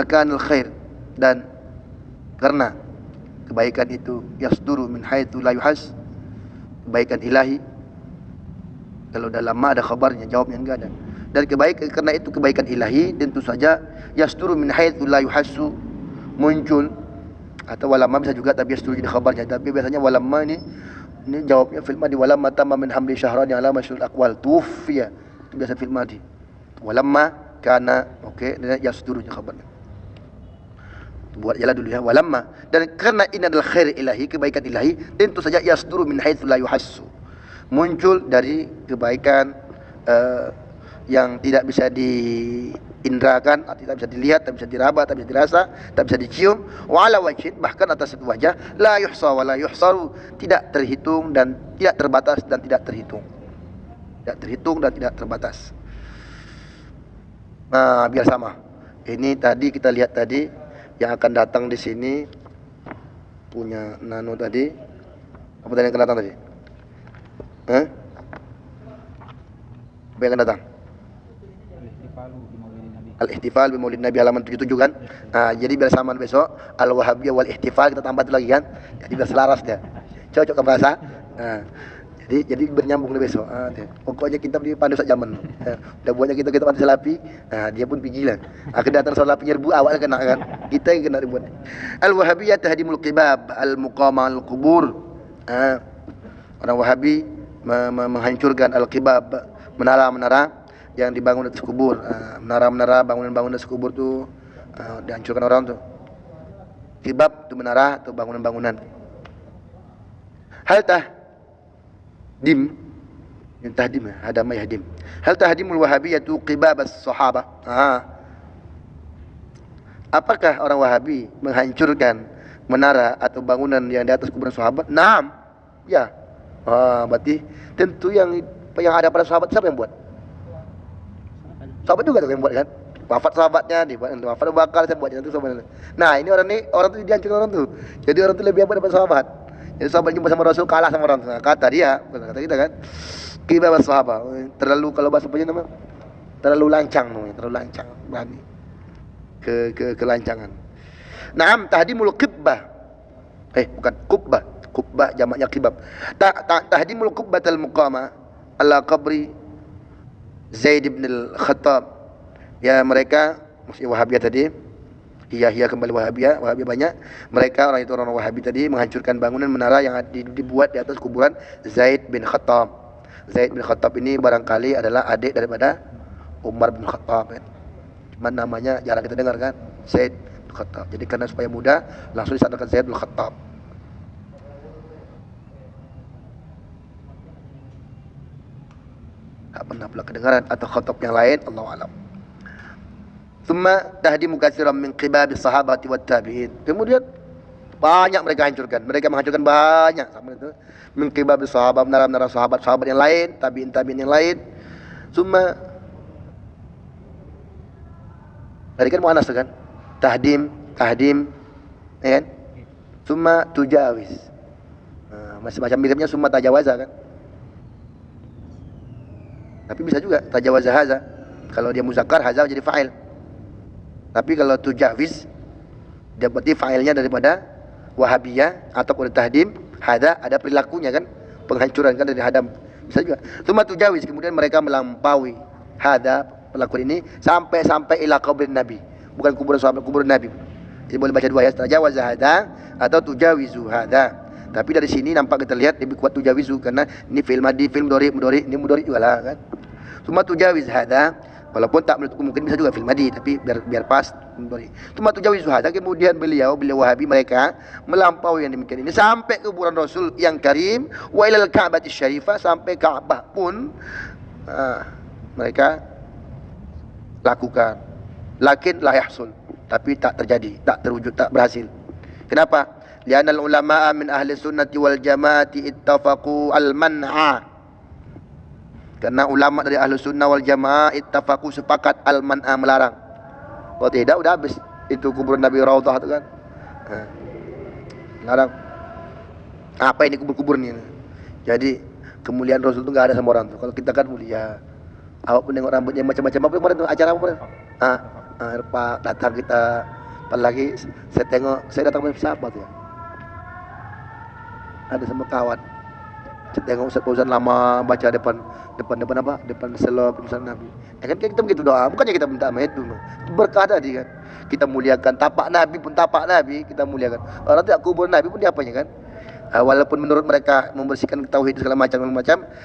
kana al-khair, dan karena kebaikan itu yasduru min haitsu la yuhas, kebaikan ilahi. Kalau dalam ma ada khabarnya, jawabnya enggak ada. Dan kebaikan, karena itu kebaikan ilahi, tentu saja yasduru min haitsu la yuhassu, muncul, atau walamma bisa juga tapi yasduru jadi khabarnya. Tapi biasanya walamma ini jawabnya fil madi, walamma tamma min hamli syahran ala masyhur aqwal tufiya. Itu biasa fil madi. Walamma kana dan yasduru jadi khabarnya. Buat jalan dulu ya, walamma, dan karena ini adalah khair ilahi, kebaikan ilahi, tentu saja yasduru min haitsu la yuhassu, muncul dari kebaikan yang tidak bisa diindrakan, tidak bisa dilihat, tidak bisa diraba, tidak bisa dirasa, tidak bisa dicium. Wa ala wajhin, bahkan atas satu wajah, la yuhsa wa la yuhsaru, tidak terhitung dan tidak terbatas dan tidak terhitung. Tidak terhitung dan tidak terbatas. Nah, biar sama. Ini tadi kita lihat tadi yang akan datang di sini punya nano tadi. Apa tadi yang akan datang tadi? Apa yang akan datang? Al-ihtifal bi Maulid Nabi halaman 77 kan? Nah, jadi biar sama besok Al-Wahabiyah wal ihtifal kita tambah lagi kan? Jadi biar selaras dia. Cocok ke bahasa. Nah, jadi bernyambung nih besok. Pokoknya kita di pandu sak zaman. Udah buatnya kita pandu salapi. Nah, dia pun pergi lah. Kedatangan salapi nyerbu awak kena kan. Kita yang kena dibuat. Al-Wahabiyah tahdimul qibab, al-muqama al-qubur. Orang Wahabi menghancurkan al-qibab, menara-menara yang dibangun di atas kubur. Menara-menara, bangunan-bangunan di atas kubur tu dihancurkan orang tu. Qibab tu menara atau bangunan-bangunan. Hal tahdim, yang tahdim ada ma yahdim. Hal tahdimul wahabiyatu qibab as-sahabah? Apakah orang Wahabi menghancurkan menara atau bangunan yang di atas kuburan sahabat? Naam, Ya. Berarti tentu yang ada pada sahabat siapa yang buat? Sahabat juga tuh yang buat kan? Wafat sahabatnya dibuat, wafat Abu Bakar saya buatnya itu sahabat. Nah, ini orang tuh dihancurkan orang tuh. Jadi orang tuh lebih hebat daripada sahabat. Jadi sahabat jumpa sama Rasul kalah sama orang. Nah, kata dia, bukan kata kita kan. Kibah sahabat. Terlalu kalau bahasa apa nama? Terlalu lancang namanya, terlalu lancang, berani. Kelancangan. Naam tahdimul qibbah. Bukan kubbah. Kubbah jamaknya kibab. Tahdimul qubbatal muqamah ala qabri Zaid bin al-Khattab. Ya mereka maksudnya Wahabiyah tadi. Iya kembali Wahabiyah banyak. Mereka orang Wahabi tadi menghancurkan bangunan menara yang dibuat di atas kuburan Zaid bin Khattab. Zaid bin Khattab ini barangkali adalah adik daripada Umar bin Khattab kan. Cuman namanya jarang kita dengar kan, Zaid bin Khattab. Jadi karena supaya mudah langsung disandarkan Zaid bin Khattab. Tak pernah pula kedengaran atau khattab yang lain, Allahu a'lam. Thumma tahdimu katsiran min qibab as-sahabati wat tabi'in. Kemudian banyak mereka hancurkan. Mereka menghancurkan banyak sama itu. Min qibab as-sahabat, menara-menara sahabat yang lain, tabi'in yang lain. Thumma tadi kan muannas kan? Tahdim, ya kan? Thumma tujawiz. Macam miripnya summa tajawaza kan? Tapi bisa juga tajawaza haza. Kalau dia muzakkar haza jadi fa'il. Tapi kalau tujawiz dia berarti fa'ilnya daripada Wahabiyah atau tahdim, hada ada perilakunya kan? Penghancuran kan dari hadam. Bisa juga. Tsumma tujawiz kemudian mereka melampaui hada pelaku ini sampai ila kubur Nabi. Bukan kuburan sahabat, kuburan Nabi. Jadi boleh baca dua ya, tajawaza hada atau tujawizu hada. Tapi dari sini nampak kita lihat lebih kuat tujawizu karena ini fi'il madhi, fi'il mudhari, ini mudhari juga lah kan. Tsumma tujawiz hada walaupun tak menutup mungkin bisa juga fi'il madhi tapi biar pas mudhari. Tsumma tujawizu hada kemudian beliau Wahabi mereka melampaui yang demikian ini sampai ke kuburan Rasul yang karim wa ilal Ka'bati syarifah sampai Ka'bah pun mereka lakukan. Lakin la yahsul tapi tak terjadi, tak terwujud, tak berhasil. Kenapa? Lianna ulama'a min ahli sunnati wal jamaati ittafaqu al-man'a. Karena ulama dari ahli sunnah wal jamaah ittafaqu sepakat al-man'a melarang. Kalau tidak udah habis itu kuburan Nabi Raudhah itu kan. Larang. Apa ini kubur-kubur ini? Jadi kemuliaan Rasul itu enggak ada sama orang tuh. Kalau kita kan mulia. Awak pun nengok rambutnya macam-macam apa kemarin tuh acara apa kemarin? Pak datang kita apalagi saya datang bersama siapa tuh ya? Ada sama kawan. Saya tengok Ustaz lama baca depan apa? Depan selop misalnya Nabi. Kan kita begitu doa, bukannya kita minta sama itu. Berkah tadi kan. Kita muliakan tapak Nabi pun tapak Nabi kita muliakan. Orang tidak kubur Nabi pun diapanya kan? Walaupun menurut mereka membersihkan tauhid segala macam,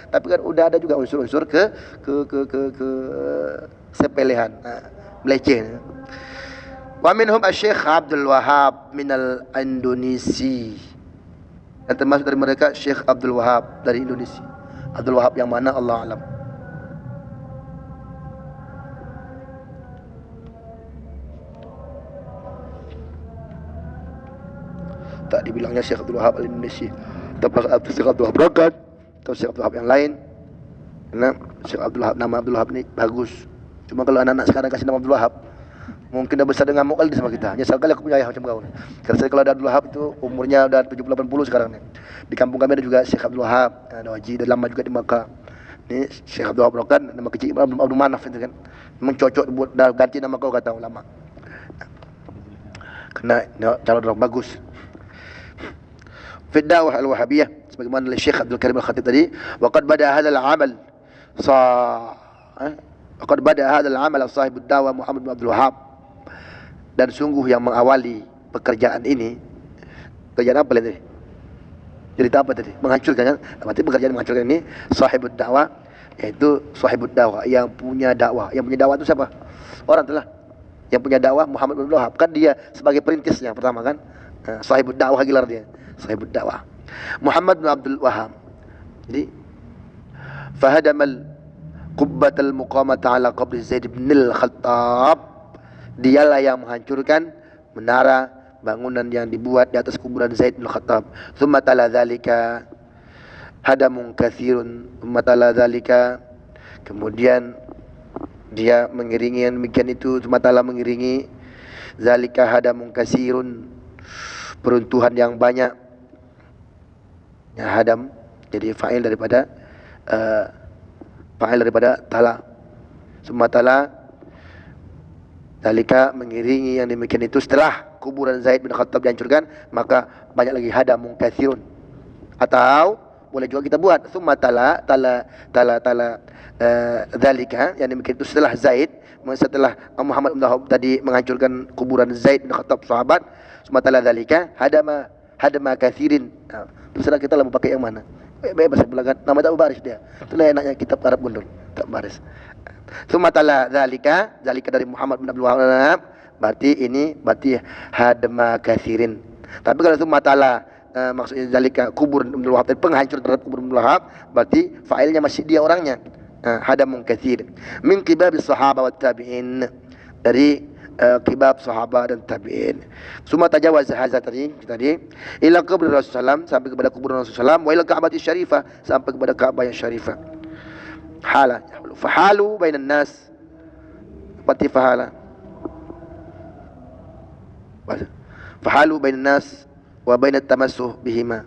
tapi kan udah ada juga unsur-unsur ke sepelehan, meleceh. Wa minhum Asy-Syaikh Abdul Wahhab minal Indonesi. Dan termasuk dari mereka Syekh Abdul Wahhab dari Indonesia. Abdul Wahhab yang mana Allah alam. Tak dibilangnya Syekh Abdul Wahhab al-Indonesia. Tapi Syekh Abdul Wahhab Brokat atau Syekh Abdul Wahhab yang lain. Karena Syekh Abdul Wahhab, nama Abdul Wahhab ini bagus. Cuma kalau anak-anak sekarang kasih nama Abdul Wahhab, mungkin dah besar dengan ngamuk kali sama kita. Nyesal kali aku punya ayah macam kau. Karena saya kalau ada Abdul Wahhab itu umurnya udah 70-80 sekarang nih. Di kampung kami ada juga Syekh Abdul Wahhab, ada Haji, ada lama juga di Makkah. Ini Syekh Abdul Wahhab Brokat, nama kecil Abdul Manaf itu kan. Memang cocok buat dah ganti nama kau kata ulama. Karena calon orang bagus. Fi ad-da'wah al-Wahabiyah sebagaimana oleh Syekh Abdul Karim Al-Khatib tadi, waqad bada hadzal 'amal waqad bada hadzal 'amal sahibud da'wah Muhammad bin Abdul Wahhab. Dan sungguh yang mengawali pekerjaan ini, pekerjaan apa tadi? Cerita apa tadi? Menghancurkan kan? Berarti pekerjaan menghancurkan ini sahibud dakwah, yaitu sahibud dakwah yang punya dakwah. Yang punya dakwah itu siapa? Orang itulah. Yang punya dakwah Muhammad bin Abdul Wahhab kan dia sebagai perintisnya pertama kan? Sahibud dakwah gelar dia. Sahibud dakwah. Muhammad bin Abdul Wahhab. Jadi fahadamal qubbatal muqamata ala qabri Zaid bin al-Khattab. Dialah yang menghancurkan menara bangunan yang dibuat di atas kuburan Zaid bin Khattab. Tsumma tala dzalika. hadamun katsirun matala dzalika, kemudian dia mengiringi yang demikian itu, matala mengiringi zalika hadamun katsirun, peruntuhan yang banyak. Ya, hadam jadi fa'il daripada tala. Summa tala zalika, mengiringi yang demikian itu setelah kuburan Zaid bin Khattab dihancurkan, maka banyak lagi hadamun katsirun. Atau boleh juga kita buat summa tala zalika, yang demikian itu setelah Zaid, setelah Muhammad bin Wahab tadi menghancurkan kuburan Zaid bin Khattab sahabat, summa tala zalika hadama katsirin. Terserah kita lah mau pakai yang mana. Bebas belakang. Nama tak baris dia. Itulah enaknya kitab Arab gundul. Tak baris. Summa tala zalika dari Muhammad bin Abdul Wahab. Berarti hadama katsirin. Tapi kalau summa tala maksudnya zalika kubur Abdul Wahab, penghancur terhadap kubur Abdul Wahab, berarti failnya masih dia orangnya. Hadamun katsirin. Min qibabis sahaba wat tabi'in. Dari kibab sahabat dan tabi'in. Summa tajawaz hadza tadi ila qabr Rasulullah SAW, sampai kepada kuburan Rasulullah SAW, wa ila Ka'bah syarifah, sampai kepada Ka'bah yang syarifah. Hala fahalu bainan nas, pati fahala nas wa bainat tamassuh bihima,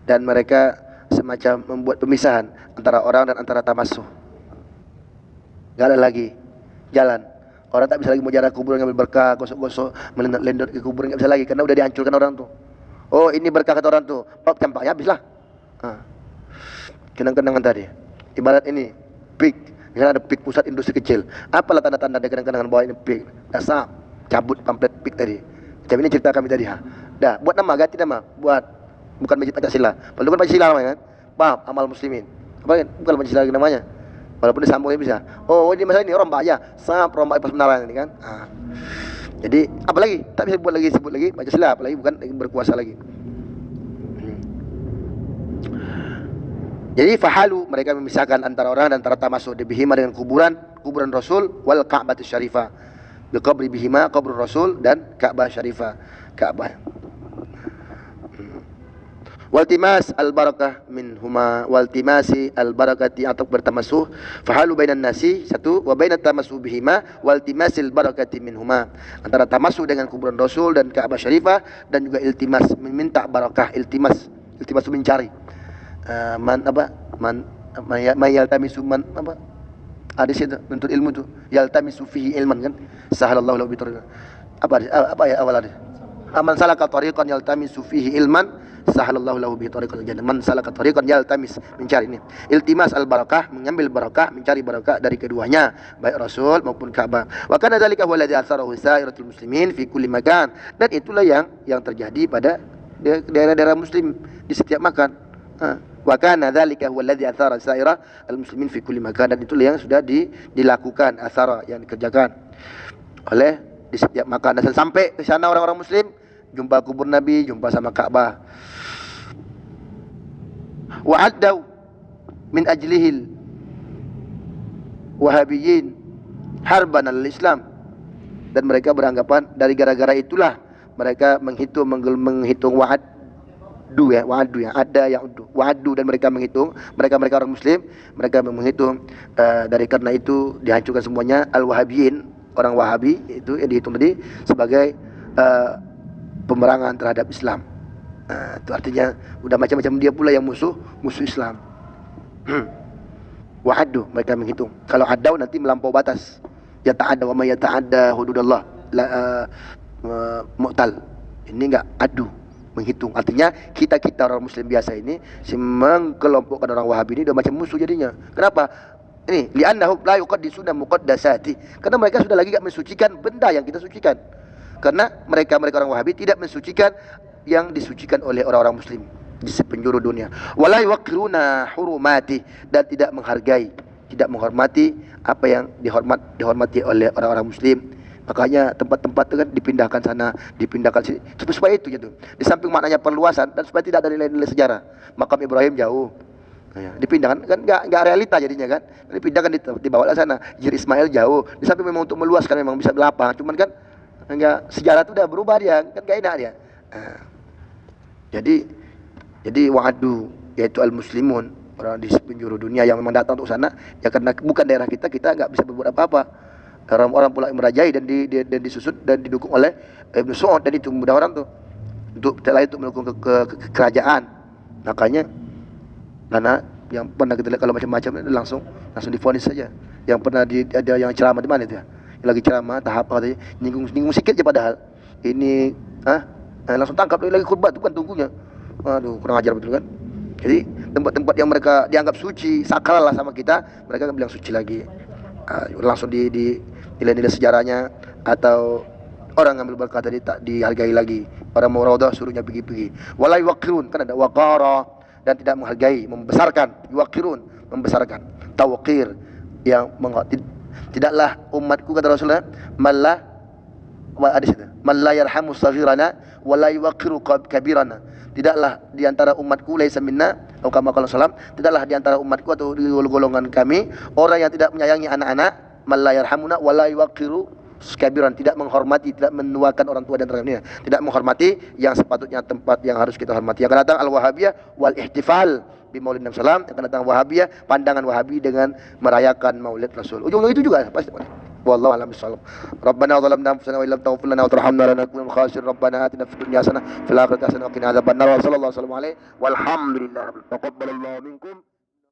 dan mereka semacam membuat pemisahan antara orang dan antara tamassuh. Enggak ada lagi jalan. Orang tak bisa lagi menjarah kuburan, ngambil berkah, gosok-gosok, melendot ke kuburan, nggak bisa lagi karena udah dihancurkan orang tuh. Oh, ini berkah kata orang tuh, pop campaknya habislah. Kenang-kenangan tadi. Ibarat ini pik, misalnya ada pik pusat industri kecil. Apalah tanda-tanda dia kenang-kenangan bahwa ini pik. Dasar cabut pamflet pik tadi. Macam ini cerita kami tadi. Dah, buat nama, ganti nama, buat bukan masjid Pancasila. Padahal bukan Pancasila namanya kan? Paham, amal muslimin. Apa kan? Bukan Pancasila lagi namanya. Walaupun disambungnya bisa. Oh, ini masalah ini rombak ya. Rombak pas benaran ini kan. Jadi apalagi tak bisa sebut lagi Pancasila, apalagi bukan berkuasa lagi. Jadi fahalu, mereka memisahkan antara orang dan antara tamasuk bihima dengan kuburan Rasul wal Ka'bah syarifah. Bi qabri bihima, qabr Rasul dan Ka'bah syarifah, Ka'bah. Waltimas al-barakah minhuma, waltimasi al-barakati, atau bertamasuh. Fahalu bainan nasi, satu, wa bainat tamasuh bihima waltimasil barakati minhuma, antara tamasuh dengan kuburan Rasul dan Ka'bah syarifah, dan juga iltimas, meminta barakah. Iltimas mencari. Yaltamisu man apa? Ada situ menuntut ilmu tu. Yaltamisu fihi ilman kan. Sahalallahu lahu bitariqan. Apa ya awal ada? Man salaka tariqan yaltamisu fihi ilman, sahalallahu lahu bihi tariqal jannah. Man salaka tariqan yaltamis, mencari ini. Iltimas al-barakah, mengambil barakah, mencari barakah dari keduanya, baik Rasul maupun Ka'bah. Wa kana dzalika huwa alladhi atharahu sa'iratul muslimin fi kulli makan. Dan itulah yang terjadi pada daerah-daerah muslim di setiap makan. Wa kana dzalika huwa alladhi athara sa'ira al-muslimin fi kulli makan. Dan itulah yang sudah dilakukan, athara, yang dikerjakan oleh di setiap makan. Dan sampai ke sana orang-orang muslim jumpa kubur Nabi, jumpa sama Ka'bah. Wa'addau min ajlihil wahabiyyin harban al-Islam, dan mereka beranggapan dari gara-gara itulah mereka menghitung wa'adu ya, ada yang wa'adu, dan mereka menghitung, mereka orang muslim, mereka menghitung dari karena itu dihancurkan semuanya al-wahabiyyin, orang Wahabi itu yang dihitung tadi sebagai pemerangan terhadap Islam. Itu artinya udah macam-macam dia pula yang musuh Islam. Wa'adu, mereka menghitung. Kalau adau nanti melampau batas. Yata'adda wa may yata'adda hududallah mu'tal. Ini enggak adu, menghitung. Artinya kita orang muslim biasa ini mengkelompokkan orang Wahabi ini udah macam musuh jadinya. Kenapa? Ini li'annahu la yuqaddisuna muqaddasati. Karena mereka sudah lagi enggak mensucikan benda yang kita sucikan. Karena mereka orang Wahabi tidak mensucikan yang disucikan oleh orang-orang muslim di sepenjuru dunia. Wala yuqiruna hurumati, dan tidak menghormati apa yang dihormati oleh orang-orang muslim. Makanya tempat-tempat itu kan dipindahkan sana, dipindahkan sini, supaya itu gitu. Di samping maknanya perluasan dan supaya tidak ada nilai-nilai sejarah. Makam Ibrahim jauh, dipindahkan kan nggak realita jadinya kan. Dipindahkan dibawa ke sana. Hijr Ismail jauh. Di samping memang untuk meluaskan, memang bisa berlapang, cuman kan enggak, sejarah itu udah berubah dia, kan enggak enak dia. Jadi wa'adu, yaitu al-muslimun, orang di penjuru dunia yang memang datang untuk sana, ya karena bukan daerah kita, kita nggak bisa berbuat apa-apa. Orang-orang pula yang merajai dan disusut dan didukung oleh Ibnu Saud, dan itu mudah orang tuh untuk tidak lain untuk mendukung kerajaan. Makanya karena yang pernah kita lihat kalau macam-macam langsung divonis saja. Yang pernah ada yang ceramah di mana itu ya? Yang lagi ceramah tahap katanya nyinggung sikit aja padahal ini langsung tangkap lagi khutbah itu kan tunggunya. Aduh, kurang ajar betul kan? Jadi tempat-tempat yang mereka dianggap suci, sakral lah sama kita, mereka bilang suci lagi. Langsung di nilai-nilai sejarahnya, atau orang ngambil berkah tadi tak dihargai lagi. Orang mau raudhah suruhnya pergi-pergi. Wala yuqirun, kan ada waqara, dan tidak menghargai, membesarkan. Yuqirun, membesarkan. Tawqir, yang tidaklah umatku, kata Rasulullah, man la yarhamu saghirana wa la yuqiru kabirana. Tidaklah di antara umatku, laisa minna, atau kama qala sallam, tidaklah di antara umatku atau di golongan kami orang yang tidak menyayangi anak-anak, man la yarhamuna wa la yuqiru kabiran, tidak menghormati, tidak menuakan orang tua dan tetangganya, tidak menghormati yang sepatutnya tempat yang harus kita hormati. Yang akan datang al-wahabiyah wal ihtifal bi maulid Nabi sallam, yang akan datang wahabiyah, pandangan wahabi dengan merayakan maulid Rasul. Ujung-ujung itu juga pasti. Wallahu a'lam bishawab. Rabbana zalamna anfusana wa illam taghfir lana wa tarhamna lanakunanna minal khasirin. Rabbana atina fid dunya hasanah fil akhirati hasanah wa qina adzabannar. Wa sallallahu alaihi wa sallam. Walhamdulillah. Taqabbalallahu minkum.